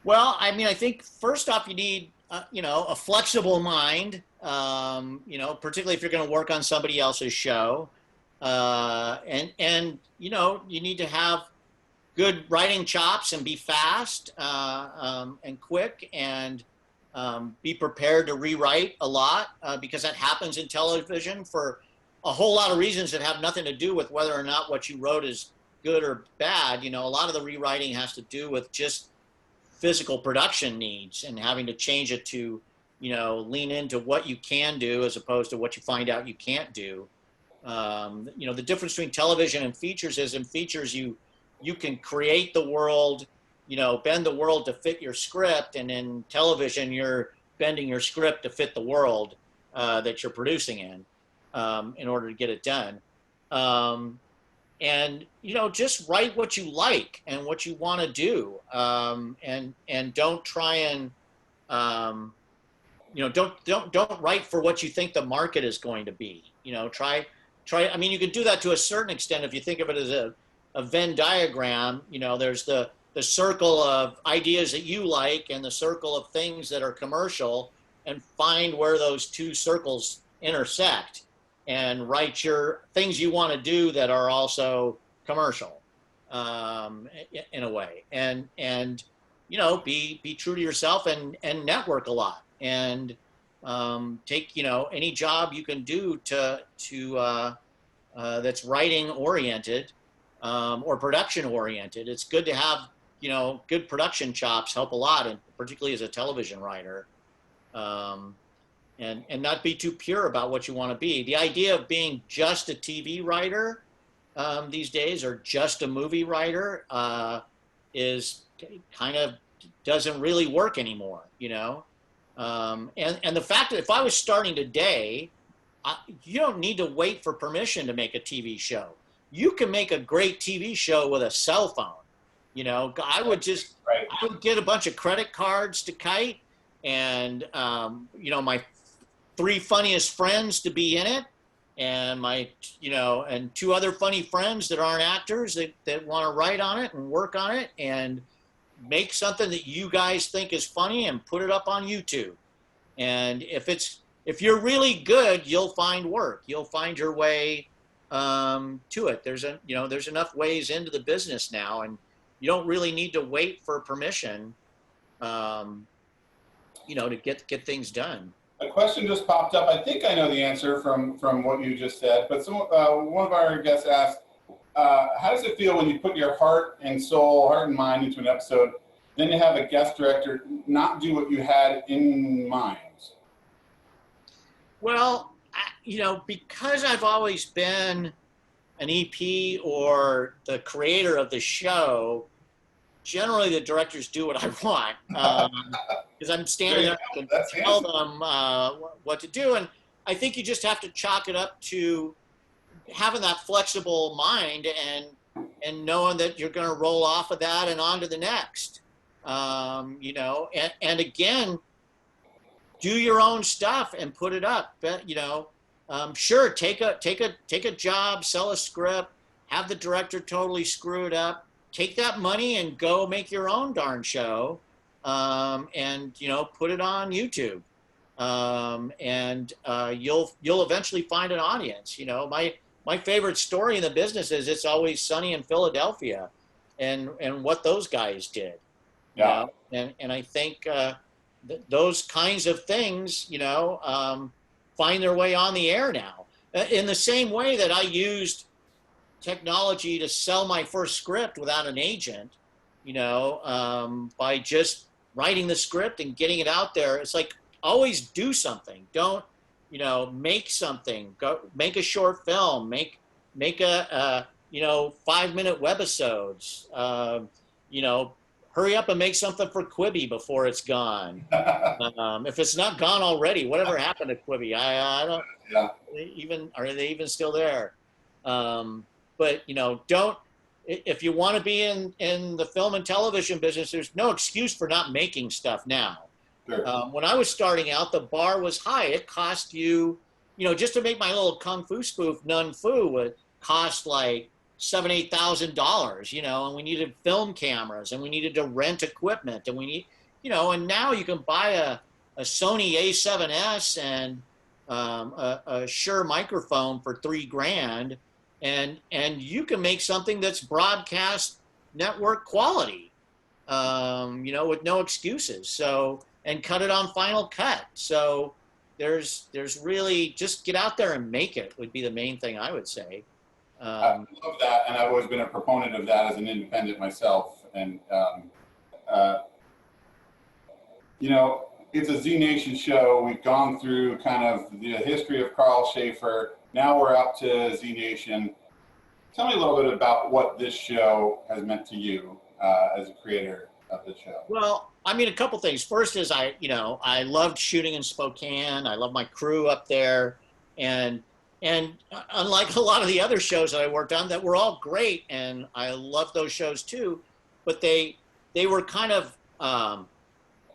S2: Well, I mean, I think first off, you need a flexible mind, particularly if you're going to work on somebody else's show. And you need to have good writing chops and be fast and quick and be prepared to rewrite a lot because that happens in television for a whole lot of reasons that have nothing to do with whether or not what you wrote is good or bad. A lot of the rewriting has to do with just physical production needs and having to change it to, lean into what you can do as opposed to what you find out you can't do. The difference between television and features is in features you can create the world, bend the world to fit your script, and in television you're bending your script to fit the world that you're producing in order to get it done. And just write what you like and what you want to do, and don't try and don't write for what you think the market is going to be. Try. I mean, you can do that to a certain extent if you think of it as a Venn diagram. There's the circle of ideas that you like and the circle of things that are commercial, and find where those two circles intersect and write your things you want to do that are also commercial in a way, and be true to yourself and network a lot, and take any job you can do to that's writing oriented or production oriented. It's good to have good production chops, help a lot, and particularly as a television writer. And not be too pure about what you want to be. The idea of being just a TV writer these days, or just a movie writer, is kind of doesn't really work anymore, And the fact that if I was starting today, you don't need to wait for permission to make a TV show. You can make a great TV show with a cell phone. I would get a bunch of credit cards to Kite, and my 3 funniest friends to be in it, and my and 2 other funny friends that aren't actors that want to write on it and work on it and make something that you guys think is funny and put it up on YouTube. And if you're really good, you'll find work. You'll find your way to it. There's enough ways into the business now, and you don't really need to wait for permission to get things done.
S1: A question just popped up. I think I know the answer from what you just said, but one of our guests asked, how does it feel when you put your heart and soul, heart and mind into an episode, then you have a guest director not do what you had in mind?
S2: Well, because I've always been an EP or the creator of the show, generally the directors do what I want, because I'm standing there and tell them what to do. And I think you just have to chalk it up to having that flexible mind and knowing that you're going to roll off of that and on to the next. And again, do your own stuff and put it up. Sure, take a job, sell a script, have the director totally screw it up. Take that money and go make your own darn show, and put it on YouTube, and you'll eventually find an audience. My favorite story in the business is It's Always Sunny in Philadelphia, and what those guys did.
S1: Yeah.
S2: And I think those kinds of things, find their way on the air now. In the same way that I used technology to sell my first script without an agent, by just writing the script and getting it out there. It's like, always do something. Don't, make something. Go make a short film. Make a 5-minute webisodes. Hurry up and make something for Quibi before it's gone. If it's not gone already, whatever happened to Quibi? I don't. Yeah. Are they even still there? But don't. If you want to be in the film and television business, there's no excuse for not making stuff now.
S1: Sure.
S2: When I was starting out, the bar was high. It cost you, just to make my little kung fu spoof Nun Fu would cost like $7,000-8,000, and we needed film cameras and we needed to rent equipment and we need, and now you can buy Sony A7S and a Shure microphone for $3,000, and you can make something that's broadcast network quality, with no excuses. So, and cut it on Final Cut. So there's really, just get out there and make it would be the main thing I would say.
S1: I love that, and I've always been a proponent of that as an independent myself. And it's a Z Nation show. We've gone through kind of the history of Karl Schaefer. Now we're up to Z Nation. Tell me a little bit about what this show has meant to you as a creator of the show.
S2: Well, I mean, a couple things. First is I loved shooting in Spokane. I love my crew up there, and unlike a lot of the other shows that I worked on that were all great, and I love those shows too, but they were kind of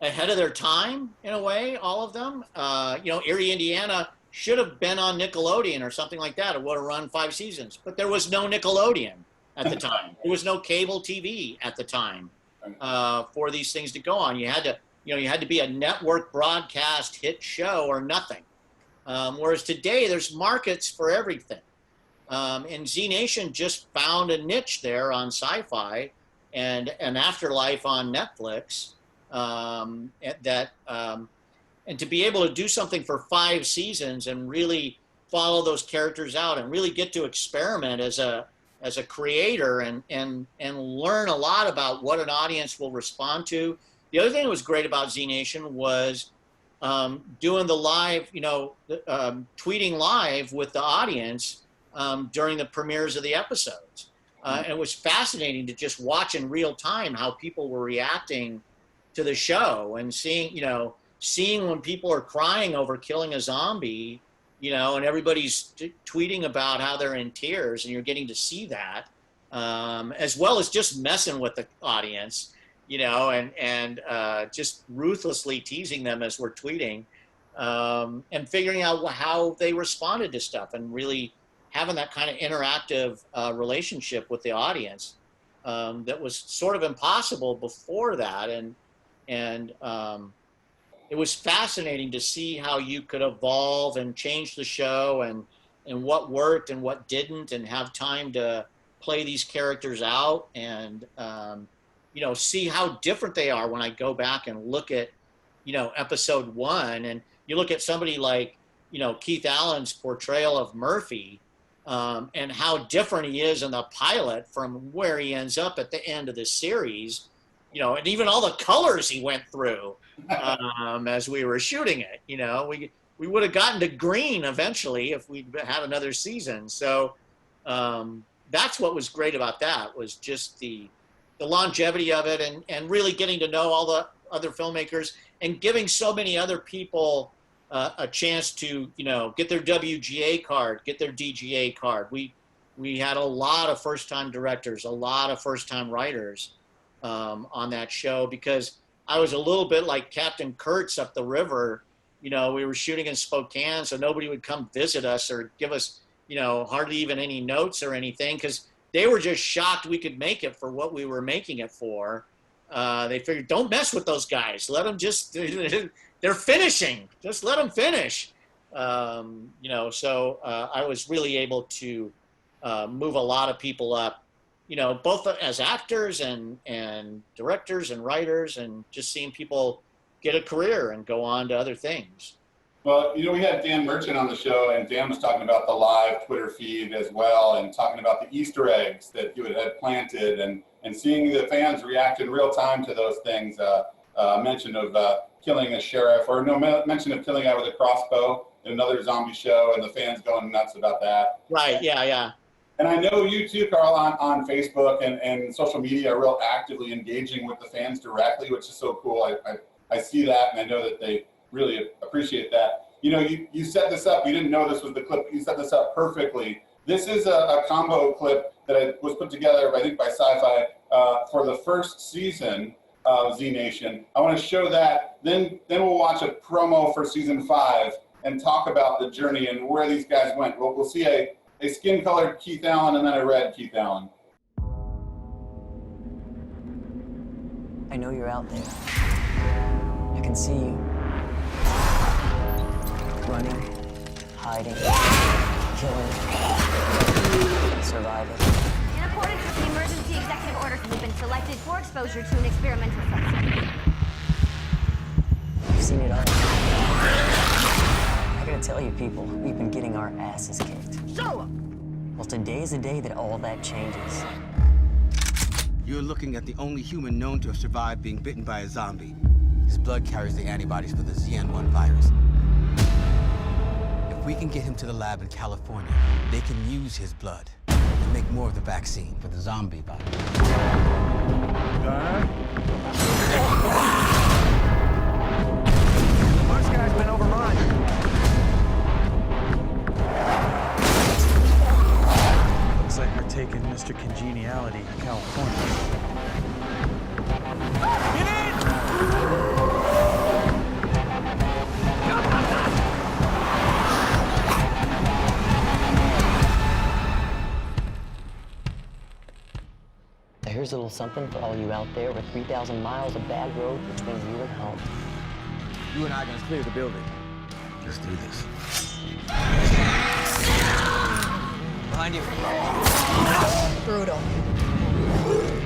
S2: ahead of their time in a way, all of them. Erie, Indiana should have been on Nickelodeon or something like that. It would have run 5 seasons, but there was no Nickelodeon at the time. There was no cable TV at the time for these things to go on. You had to be a network broadcast hit show or nothing. Whereas today there's markets for everything. And Z Nation just found a niche there on Sci-Fi and an Afterlife on Netflix. And to be able to do something for 5 seasons and really follow those characters out and really get to experiment as a creator and learn a lot about what an audience will respond to. The other thing that was great about Z Nation was doing the live, tweeting live with the audience during the premieres of the episodes. And it was fascinating to just watch in real time how people were reacting to the show and seeing when people are crying over killing a zombie, and everybody's tweeting about how they're in tears, and you're getting to see that, as well as just messing with the audience, and just ruthlessly teasing them as we're tweeting, and figuring out how they responded to stuff and really having that kind of interactive relationship with the audience that was sort of impossible before that. And it was fascinating to see how you could evolve and change the show and what worked and what didn't, and have time to play these characters out and, see how different they are when I go back and look at, episode 1, and you look at somebody like, Keith Allen's portrayal of Murphy, and how different he is in the pilot from where he ends up at the end of the series, and even all the colors he went through as we were shooting it. We would have gotten to green eventually if we'd had another season. So that's what was great about that, was just the longevity of it, and really getting to know all the other filmmakers and giving so many other people a chance to, get their WGA card, get their DGA card. We had a lot of first-time directors, a lot of first-time writers on that show, because I was a little bit like Captain Kurtz up the river. We were shooting in Spokane, so nobody would come visit us or give us, hardly even any notes or anything, because they were just shocked we could make it for what we were making it for. They figured, don't mess with those guys. Let them they're finishing. Just let them finish. So I was really able to move a lot of people up, both as actors and directors and writers, and just seeing people get a career and go on to other things.
S1: Well, we had Dan Merchant on the show, and Dan was talking about the live Twitter feed as well, and talking about the Easter eggs that you had planted, and seeing the fans react in real time to those things. Mention of killing a sheriff, or mention of killing a guy with a crossbow in another zombie show, and the fans going nuts about that.
S2: Right, yeah.
S1: And I know you too, Karl, on Facebook and social media are real actively engaging with the fans directly, which is so cool. I see that, and I know that they really appreciate that. You set this up. You didn't know this was the clip. You set this up perfectly. This is a combo clip that was put together, I think, by Sci-Fi for the first season of Z Nation. I want to show that. Then we'll watch a promo for season 5 and talk about the journey and where these guys went. We'll see a skin-colored Keith Allen and then a red Keith Allen.
S17: I know you're out there. I can see you. Running, hiding, killing, surviving.
S3: In accordance with the emergency executive orders, we've been selected for exposure to an experimental substance.
S17: You've seen it all. I gotta tell you, people, we've been getting our asses kicked.
S14: Show 'em!
S17: Well, today's the day that all that changes.
S18: You're looking at the only human known to have survived being bitten by a zombie. His blood carries the antibodies for the ZN1 virus. If we can get him to the lab in California, they can use his blood and make more of the vaccine for the zombie virus.
S15: This guy's been over mine.
S19: Looks like we're taking Mr. Congeniality to California.
S17: Here's a little something for all you out there with 3,000 miles of bad road between you and home.
S18: You and I are gonna clear the building. Let's do this.
S17: Behind you.
S13: Brutal.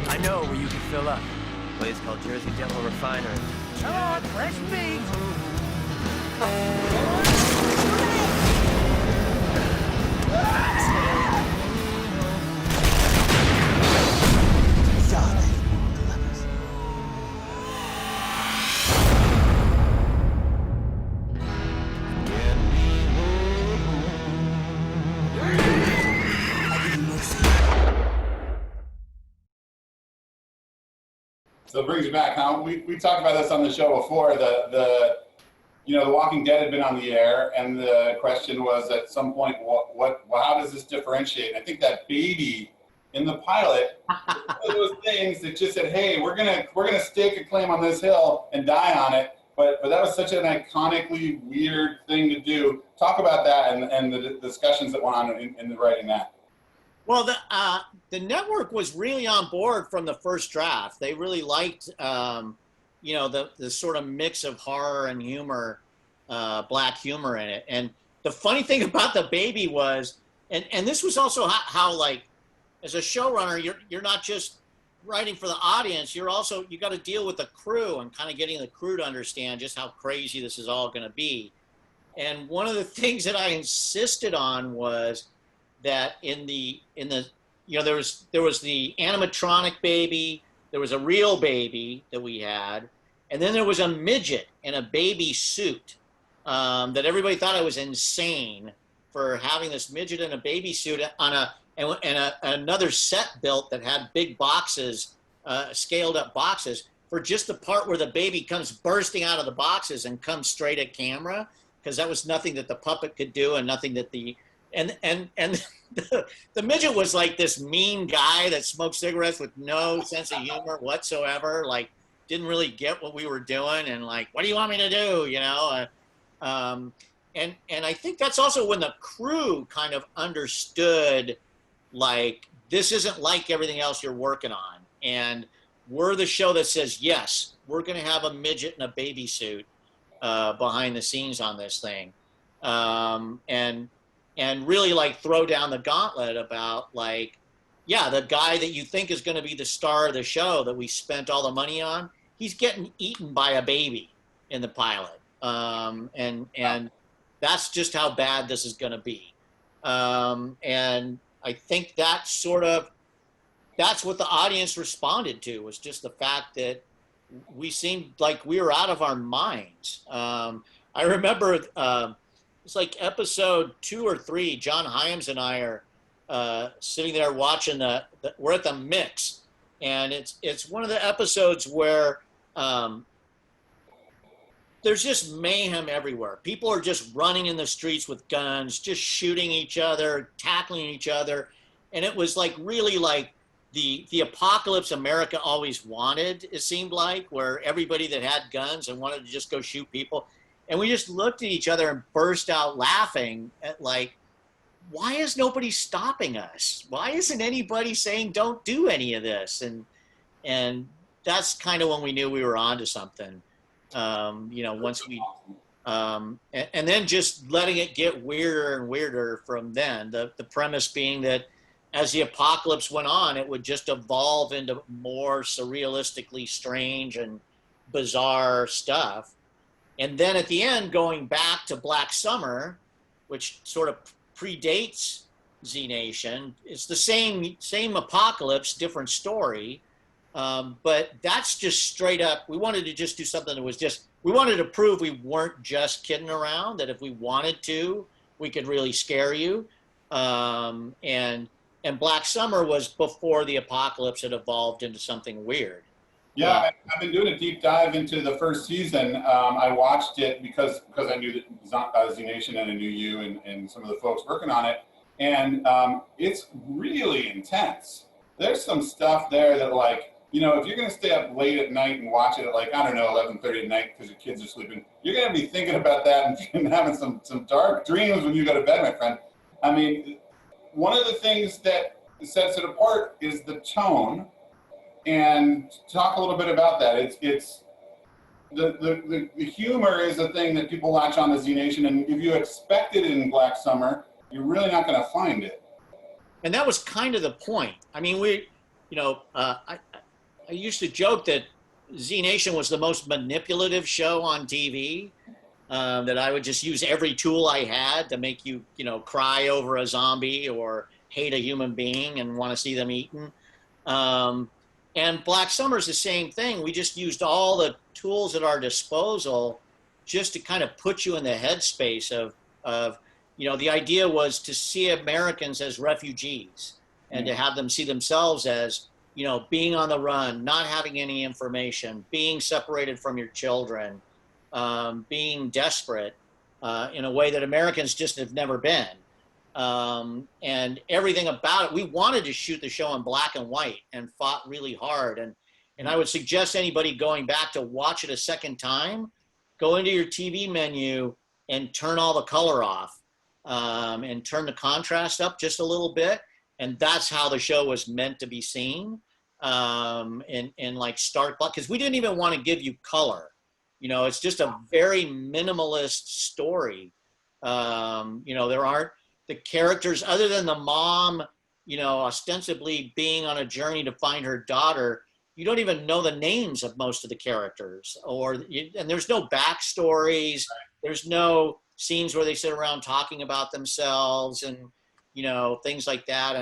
S4: I know where you can fill up. A place called Jersey Devil Refinery.
S14: Come on, fresh meat.
S1: So it brings you back. Now we talked about this on the show before. The Walking Dead had been on the air, and the question was at some point, how does this differentiate? I think that baby in the pilot, one of those things that just said, hey, we're gonna stake a claim on this hill and die on it. But that was such an iconically weird thing to do. Talk about that and the discussions that went on in the writing that.
S2: Well, the network was really on board from the first draft. They really liked, the sort of mix of horror and humor, black humor in it. And the funny thing about the baby was, and this was also how like, as a showrunner, you're not just writing for the audience. You got to deal with the crew and kind of getting the crew to understand just how crazy this is all going to be. And one of the things that I insisted on was that there was the animatronic baby, there was a real baby that we had, and then there was a midget in a baby suit that everybody thought I was insane for having this midget in a baby suit on another set built that had big boxes, scaled up boxes, for just the part where the baby comes bursting out of the boxes and comes straight at camera, because that was nothing that the puppet could do and nothing that the midget was like this mean guy that smoked cigarettes with no sense of humor whatsoever, like didn't really get what we were doing and like, what do you want me to do, and I think that's also when the crew kind of understood, like, this isn't like everything else you're working on, and we're the show that says, yes, we're going to have a midget in a baby suit behind the scenes on this thing, and really like throw down the gauntlet about like, yeah, the guy that you think is going to be the star of the show that we spent all the money on, he's getting eaten by a baby in the pilot. And that's just how bad this is going to be. And I think that's what the audience responded to, was just the fact that we seemed like we were out of our minds. I remember, it's like episode 2 or 3, John Hyams and I are sitting there watching we're at the mix, and it's one of the episodes where there's just mayhem everywhere. People are just running in the streets with guns, just shooting each other, tackling each other, and it was like really like the apocalypse America always wanted, it seemed like, where everybody that had guns and wanted to just go shoot people. And we just looked at each other and burst out laughing at like, why is nobody stopping us? Why isn't anybody saying don't do any of this? And that's kind of when we knew we were onto something. Once we And then just letting it get weirder and weirder from then. The premise being that as the apocalypse went on, it would just evolve into more surrealistically strange and bizarre stuff. And then at the end, going back to Black Summer, which sort of predates Z Nation, it's the same apocalypse, different story. But that's just straight up, we wanted to just do something that was just, we wanted to prove we weren't just kidding around, that if we wanted to, we could really scare you. And Black Summer was before the apocalypse had evolved into something weird.
S1: Yeah, I've been doing a deep dive into the first season. I watched it because I knew that Z Nation and I knew you and some of the folks working on it. And it's really intense. There's some stuff there that, like, you know, if you're going to stay up late at night and watch it at, like, I don't know, 11:30 at night because your kids are sleeping, you're going to be thinking about that and having some dark dreams when you go to bed, my friend. I mean, one of the things that sets it apart is the tone. And talk a little bit about that. It's the humor is a thing that people latch on to Z Nation, and if you expect it in Black Summer, you're really not going to find it.
S2: And that was kind of the point. I mean, I used to joke that Z Nation was the most manipulative show on TV. That I would just use every tool I had to make you, cry over a zombie or hate a human being and want to see them eaten. And Black Summer is the same thing. We just used all the tools at our disposal just to kind of put you in the headspace of the idea was to see Americans as refugees and to have them see themselves as, being on the run, not having any information, being separated from your children, being desperate in a way that Americans just have never been. And everything about it, we wanted to shoot the show in black and white and fought really hard. And I would suggest anybody going back to watch it a second time, go into your TV menu and turn all the color off, and turn the contrast up just a little bit. And that's how the show was meant to be seen, in like stark black, because we didn't even want to give you color. It's just a very minimalist story. There aren't the characters, other than the mom, ostensibly being on a journey to find her daughter. You don't even know the names of most of the characters, and there's no backstories. There's no scenes where they sit around talking about themselves and, things like that.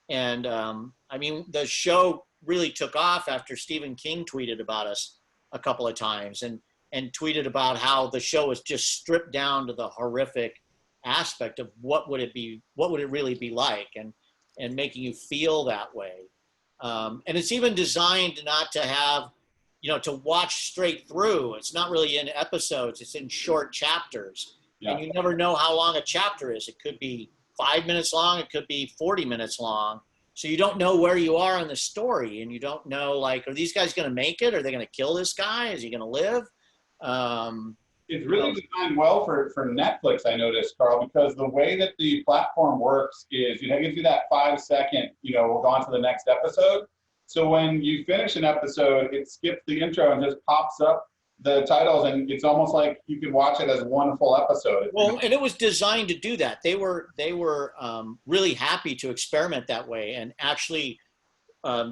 S2: And I mean, the show really took off after Stephen King tweeted about us a couple of times and tweeted about how the show was just stripped down to the horrific aspect of what would it really be like, and making you feel that way. And it's even designed not to have, to watch straight through. It's not really in episodes, it's in short chapters. Yeah. And you never know how long a chapter is. It could be 5 minutes long, it could be 40 minutes long. So you don't know where you are in the story, and you don't know, like, are these guys going to make it? Are they going to kill this guy? Is he going to live?
S1: It's really designed well for Netflix, I noticed, Karl, because the way that the platform works is, it gives you that 5 second, we'll go on to the next episode. So when you finish an episode, it skips the intro and just pops up the titles, and it's almost like you could watch it as one full episode.
S2: Well, and it was designed to do that. They were really happy to experiment that way, and actually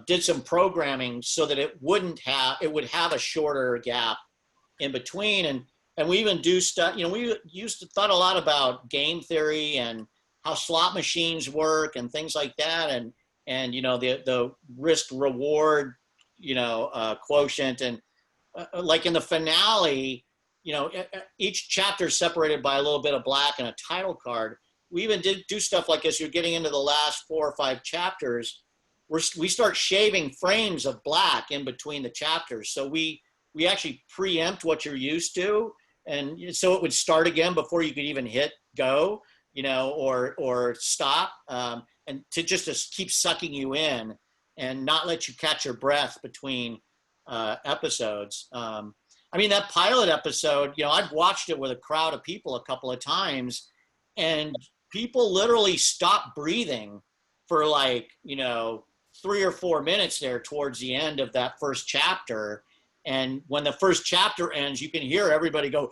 S2: did some programming so that it would have a shorter gap in between. And we even do stuff, we used to thought a lot about game theory and how slot machines work and things like that. And the risk reward, quotient. And like in the finale, each chapter is separated by a little bit of black and a title card. We even did do stuff like, as you're getting into the last 4 or 5 chapters, we start shaving frames of black in between the chapters. So we actually preempt what you're used to. And so it would start again before you could even hit go, or stop, and to keep sucking you in and not let you catch your breath between episodes. I mean, that pilot episode, I've watched it with a crowd of people a couple of times, and people literally stopped breathing for 3 or 4 minutes there towards the end of that first chapter. And when the first chapter ends, you can hear everybody go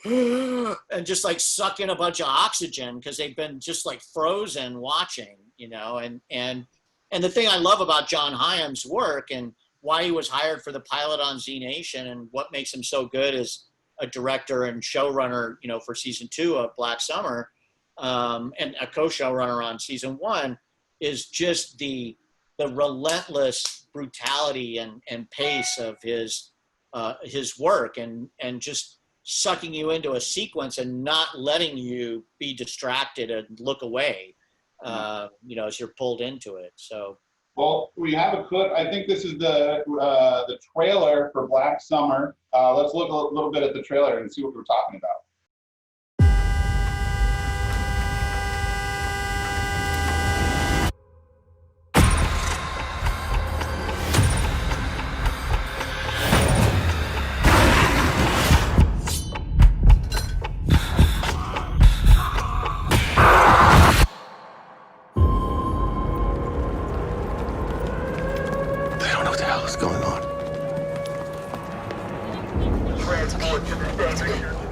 S2: and just like suck in a bunch of oxygen because they've been just like frozen watching, you know. And the thing I love about John Hyam's work and why he was hired for the pilot on Z Nation and what makes him so good as a director and showrunner, you know, for season 2 of Black Summer, and a co-showrunner on season 1, is just the relentless brutality and pace of his work and just sucking you into a sequence and not letting you be distracted and look away, you know, as you're pulled into it. So.
S1: Well, we have a clip. I think this is the trailer for Black Summer. Let's look a little bit at the trailer and see what we're talking about.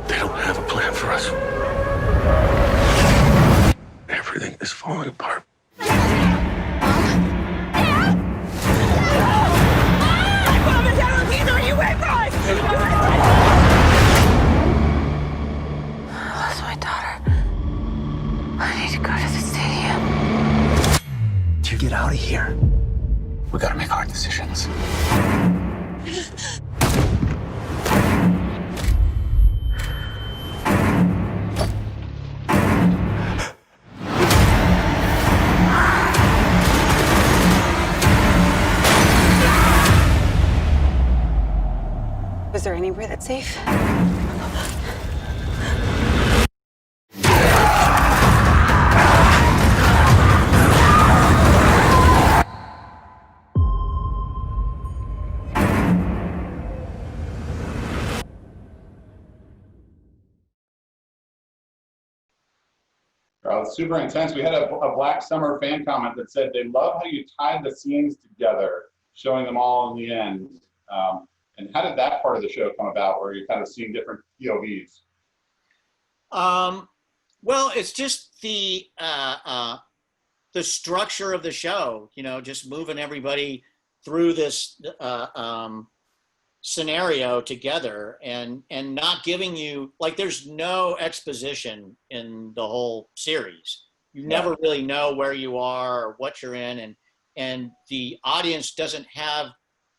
S16: They don't have a plan for us. Everything is falling apart.
S13: Lost my daughter. I need to go to the stadium.
S16: To get out of here, we gotta make hard decisions.
S13: Is there anywhere that's safe?
S1: It's super intense. We had a Black Summer fan comment that said they love how you tied the scenes together, showing them all in the end. And how did that part of the show come about, where you're kind of seeing different POVs?
S2: Well, it's just the structure of the show, you know, just moving everybody through this scenario together and not giving you, like, there's no exposition in the whole series. You never really know where you are or what you're in, and the audience doesn't have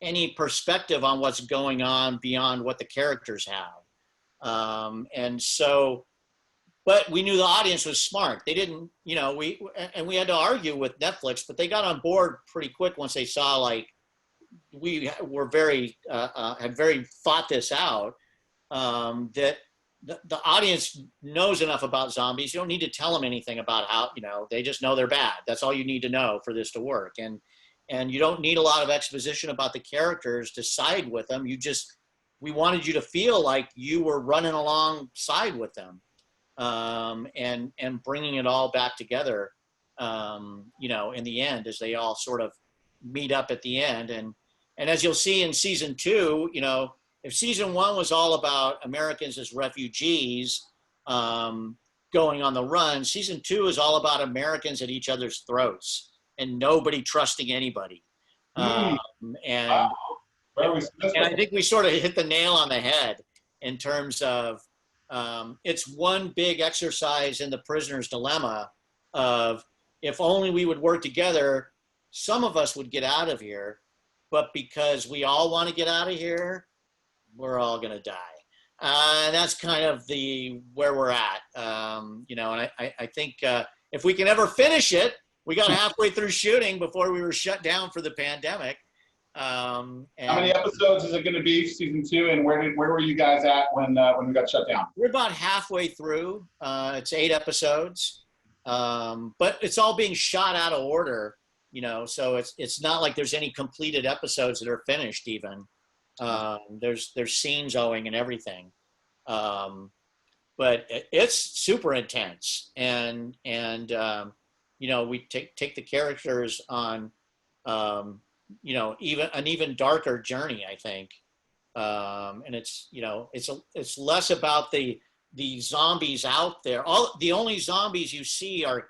S2: any perspective on what's going on beyond what the characters have. And so, but we knew the audience was smart. They didn't, you know, we had to argue with Netflix, but they got on board pretty quick once they saw, like, we were had very thought this out, that the audience knows enough about zombies. You don't need to tell them anything about how, you know, they just know they're bad. That's all you need to know for this to work. And you don't need a lot of exposition about the characters to side with them. We wanted you to feel like you were running alongside with them, and bringing it all back together, you know, in the end, as they all sort of meet up at the end. And as you'll see in season 2, you know, if season 1 was all about Americans as refugees, going on the run, season 2 is all about Americans at each other's throats and nobody trusting anybody. And I think we sort of hit the nail on the head in terms of, it's one big exercise in the prisoner's dilemma of, if only we would work together, some of us would get out of here, but because we all want to get out of here, we're all going to die. And that's kind of where we're at, you know, and I think if we can ever finish it, we got halfway through shooting before we were shut down for the pandemic.
S1: How many episodes is it going to be, season 2, and where were you guys at when we got shut down?
S2: We're about halfway through. It's 8 episodes, but it's all being shot out of order, you know. So it's not like there's any completed episodes that are finished even. There's scenes owing and everything, but it's super intense, and you know, we take the characters on, you know, even darker journey, I think, And it's, it's less about the zombies out there. The only zombies you see are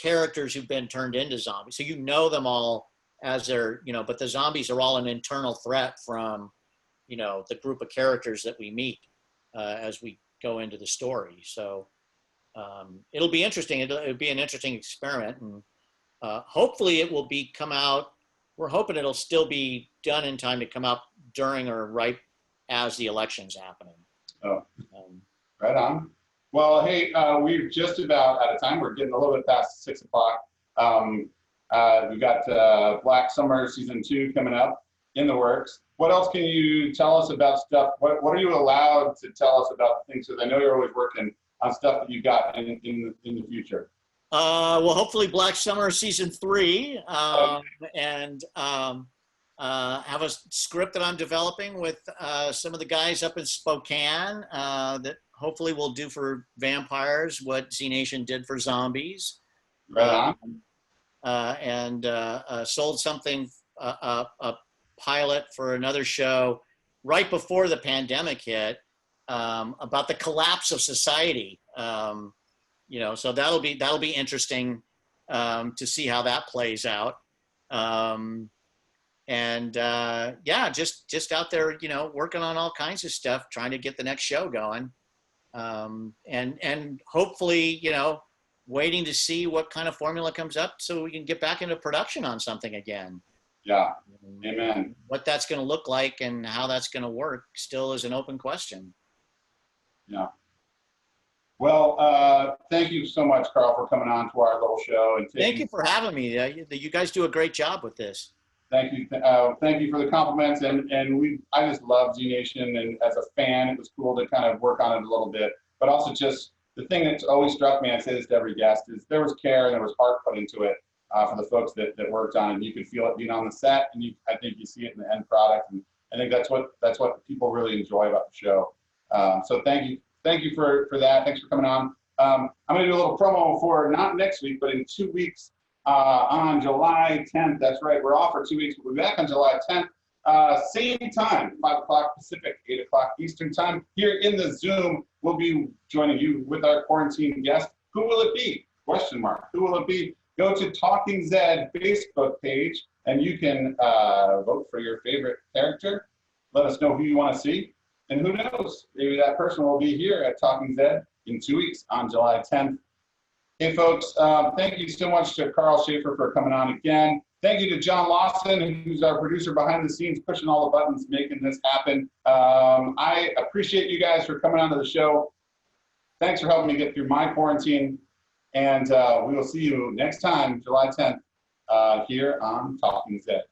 S2: characters who've been turned into zombies. So you know them all as they're, but the zombies are all an internal threat from, the group of characters that we meet as we go into the story. So it'll be interesting. It'll be an interesting experiment, and hopefully it will come out. We're hoping it'll still be done in time to come out during or right as the election's happening.
S1: Oh, right on. Well, hey, we're just about out of time. We're getting a little bit past 6 o'clock. We've got Black Summer Season 2 coming up in the works. What else can you tell us about stuff? What are you allowed to tell us about things? Because I know you're always working on stuff that you've got in the future.
S2: Well, hopefully Black Summer Season 3, and have a script that I'm developing with some of the guys up in Spokane that hopefully will do for vampires what Z Nation did for zombies.
S1: Right on.
S2: And sold something, a pilot for another show right before the pandemic hit, about the collapse of society. So that'll be interesting to see how that plays out. Just out there, working on all kinds of stuff, trying to get the next show going. And hopefully, waiting to see what kind of formula comes up so we can get back into production on something again.
S1: Yeah. Amen.
S2: What that's going to look like and how that's going to work still is an open question.
S1: Yeah. Well, thank you so much, Karl, for coming on to our little show. And
S2: thank you for having me. You guys do a great job with this.
S1: Thank you. Thank you for the compliments. And I just love Z Nation. And as a fan, it was cool to kind of work on it a little bit. But also just the thing that's always struck me, I say this to every guest, is there was care and there was heart put into it for the folks that worked on it. And you could feel it being on the set, and I think you see it in the end product. And I think that's what people really enjoy about the show. So thank you. Thank you for that. Thanks for coming on. I'm going to do a little promo for not next week, but in 2 weeks on July 10th. That's right. We're off for 2 weeks. We'll be back on July 10th. Same time, 5 o'clock Pacific, 8 o'clock Eastern time. Here in the Zoom, we'll be joining you with our quarantine guest. Who will it be? Question mark. Who will it be? Go to Talking Zed Facebook page, and you can vote for your favorite character. Let us know who you want to see. And who knows, maybe that person will be here at Talking Zed in 2 weeks on July 10th. Hey, folks, thank you so much to Karl Schaefer for coming on again. Thank you to John Lawson, who's our producer behind the scenes, pushing all the buttons, making this happen. I appreciate you guys for coming on to the show. Thanks for helping me get through my quarantine. And we will see you next time, July 10th, here on Talking Zed.